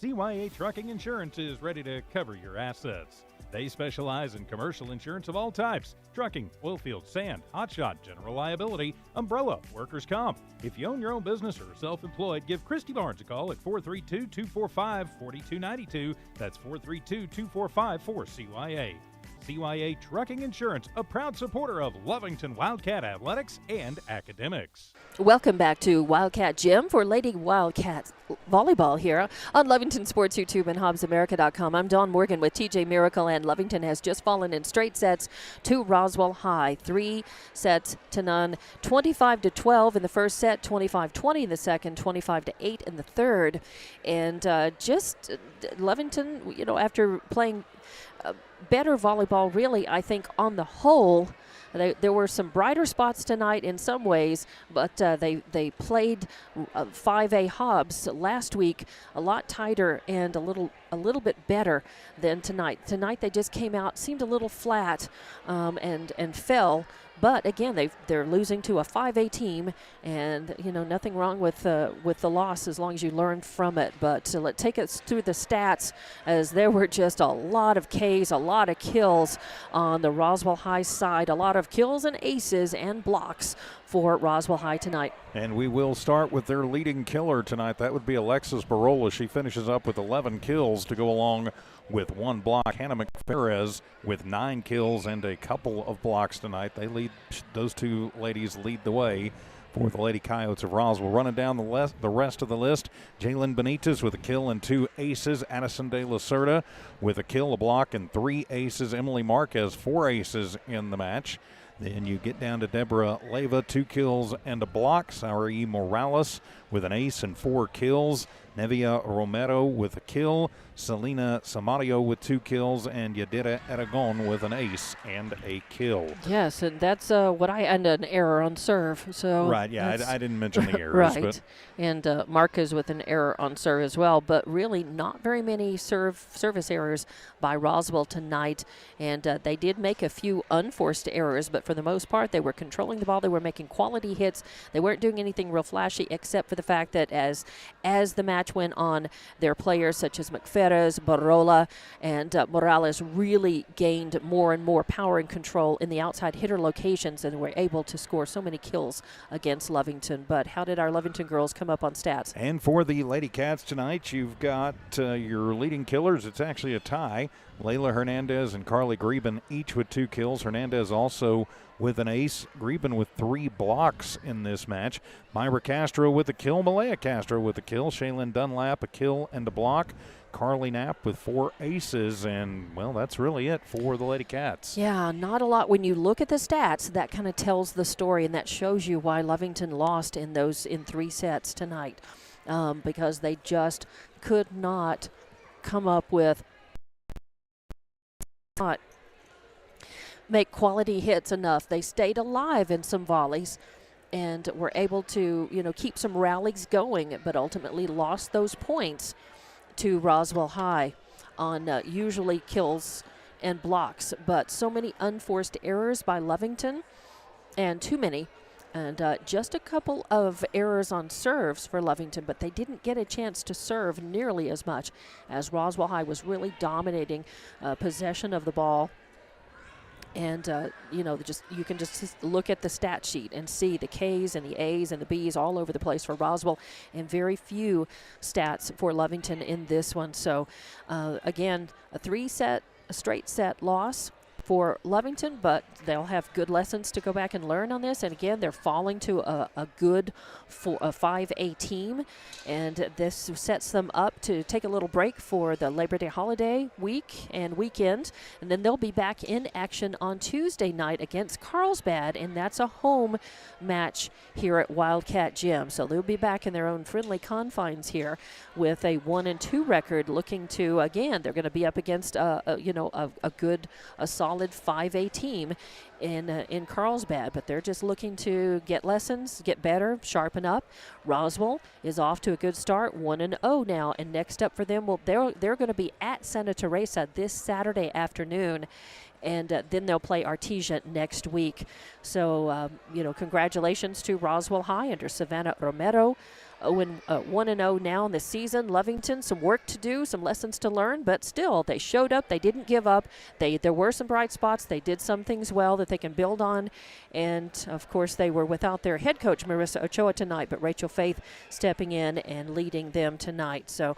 CYA Trucking Insurance is ready to cover your assets. They specialize in commercial insurance of all types: trucking, oilfield, sand, hotshot, general liability, umbrella, workers' comp. If you own your own business or are self-employed, give Christy Barnes a call at 432-245-4292. That's 432-245-4CYA. CYA Trucking Insurance, a proud supporter of Lovington Wildcat Athletics and Academics. Welcome back to Wildcat Gym for Lady Wildcats Volleyball here on Lovington Sports YouTube and HobbsAmerica.com. I'm Dawn Morgan with TJ Miracle, and Lovington has just fallen in straight sets to Roswell High. 3 sets to none, 25-12 in the first set, 25-20 in the second, 25-8 in the third. And just Lovington, after playing better volleyball, really, I think on the whole, there were some brighter spots tonight in some ways, but they played 5A Hobbs last week a lot tighter and a little bit better than tonight. Tonight they just came out, seemed a little flat, and fell. But again, they're losing to a 5A team, and nothing wrong with the loss as long as you learn from it. But let's take us through the stats, as there were just a lot of Ks, a lot of kills on the Roswell High side, a lot of kills and aces and blocks for Roswell High tonight. And we will start with their leading killer tonight. That would be Alexis Barola. She finishes up with 11 kills to go along with 1 block. Hannah McPherez with 9 kills and a couple of blocks tonight. Those two ladies lead the way for the Lady Coyotes of Roswell. Running down the rest of the list, Jalen Benitez with a kill and 2 aces. Addison De La Cerda with a kill, a block, and 3 aces. Emily Marquez, 4 aces in the match. Then you get down to Deborah Leyva, 2 kills and a block. Sarai Morales with an ace and 4 kills. Nevia Romero with a kill. Selena Samario with 2 kills, and Yadira Aragon with an ace and a kill. Yes, and that's and an error on serve. So right, yeah, I didn't mention the errors. Right, but. And Marquez with an error on serve as well, but really not very many service errors by Roswell tonight, and they did make a few unforced errors, but for the most part, they were controlling the ball. They were making quality hits. They weren't doing anything real flashy, except for the fact that as the match went on, their players such as McPherez, Barola, and Morales really gained more and more power and control in the outside hitter locations, and were able to score so many kills against Lovington. But how did our Lovington girls come up on stats? And for the Lady Cats tonight, you've got your leading killers. It's actually a tie. Layla Hernandez and Carly Greben each with 2 kills. Hernandez also with an ace. Greben with 3 blocks in this match. Myra Castro with a kill. Malaya Castro with a kill. Shaylin Dunlap a kill and a block. Carly Knapp with 4 aces, and, well, that's really it for the Lady Cats. Yeah, not a lot. When you look at the stats, that kind of tells the story, and that shows you why Lovington lost in 3 sets tonight, because they just could not come up with not make quality hits enough. They stayed alive in some volleys and were able to, keep some rallies going, but ultimately lost those points to Roswell High on usually kills and blocks. But so many unforced errors by Lovington, and too many, and just a couple of errors on serves for Lovington, but they didn't get a chance to serve nearly as much, as Roswell High was really dominating possession of the ball. And, you can just look at the stat sheet and see the Ks and the As and the Bs all over the place for Roswell, and very few stats for Lovington in this one. So, again, a straight set loss for Lovington, but they'll have good lessons to go back and learn on this. And again, they're falling to a good 5A team, and this sets them up to take a little break for the Labor Day holiday week and weekend, and then they'll be back in action on Tuesday night against Carlsbad, and that's a home match here at Wildcat Gym. So they'll be back in their own friendly confines here with a 1-2 record, looking to, again, they're going to be up against a solid 5A team in Carlsbad, but they're just looking to get lessons, get better, sharpen up. Roswell is off to a good start, 1-0 now, and next up for them, they're going to be at Santa Teresa this Saturday afternoon, and then they'll play Artesia next week. So, congratulations to Roswell High under Savannah Romero 1-0 now in the season. Lovington, some work to do, some lessons to learn, but still, they showed up. They didn't give up. There were some bright spots. They did some things well that they can build on. And, of course, they were without their head coach, Marissa Ochoa, tonight, but Rachel Faith stepping in and leading them tonight. So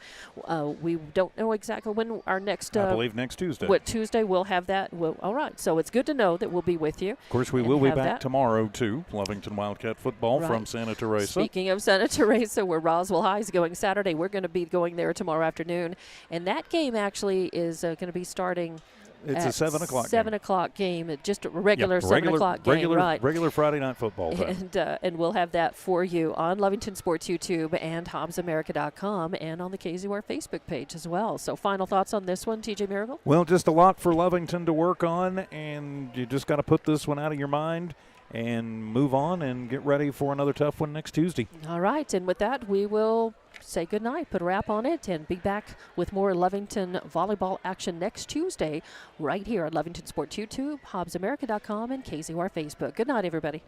we don't know exactly when our next... I believe next Tuesday. What Tuesday we'll have that. All right. So it's good to know that we'll be with you. Of course, we will be back tomorrow, too. Lovington Wildcat football from Santa Teresa. Speaking of Santa Teresa, where Roswell High is going Saturday, we're going to be going there tomorrow afternoon. And that game actually is going to be starting... It's a 7 o'clock 7 o'clock game, just a regular 7 o'clock game, right? Regular Friday night football. And we'll have that for you on Lovington Sports YouTube and HobbsAmerica.com and on the KZUR Facebook page as well. So final thoughts on this one, TJ Miracle? Well, just a lot for Lovington to work on, and you just got to put this one out of your mind and move on and get ready for another tough one next Tuesday. All right, and with that, we will say goodnight, put a wrap on it, and be back with more Lovington volleyball action next Tuesday right here on Lovington Sports YouTube, HobbsAmerica.com, and KZUR Facebook. Good night, everybody.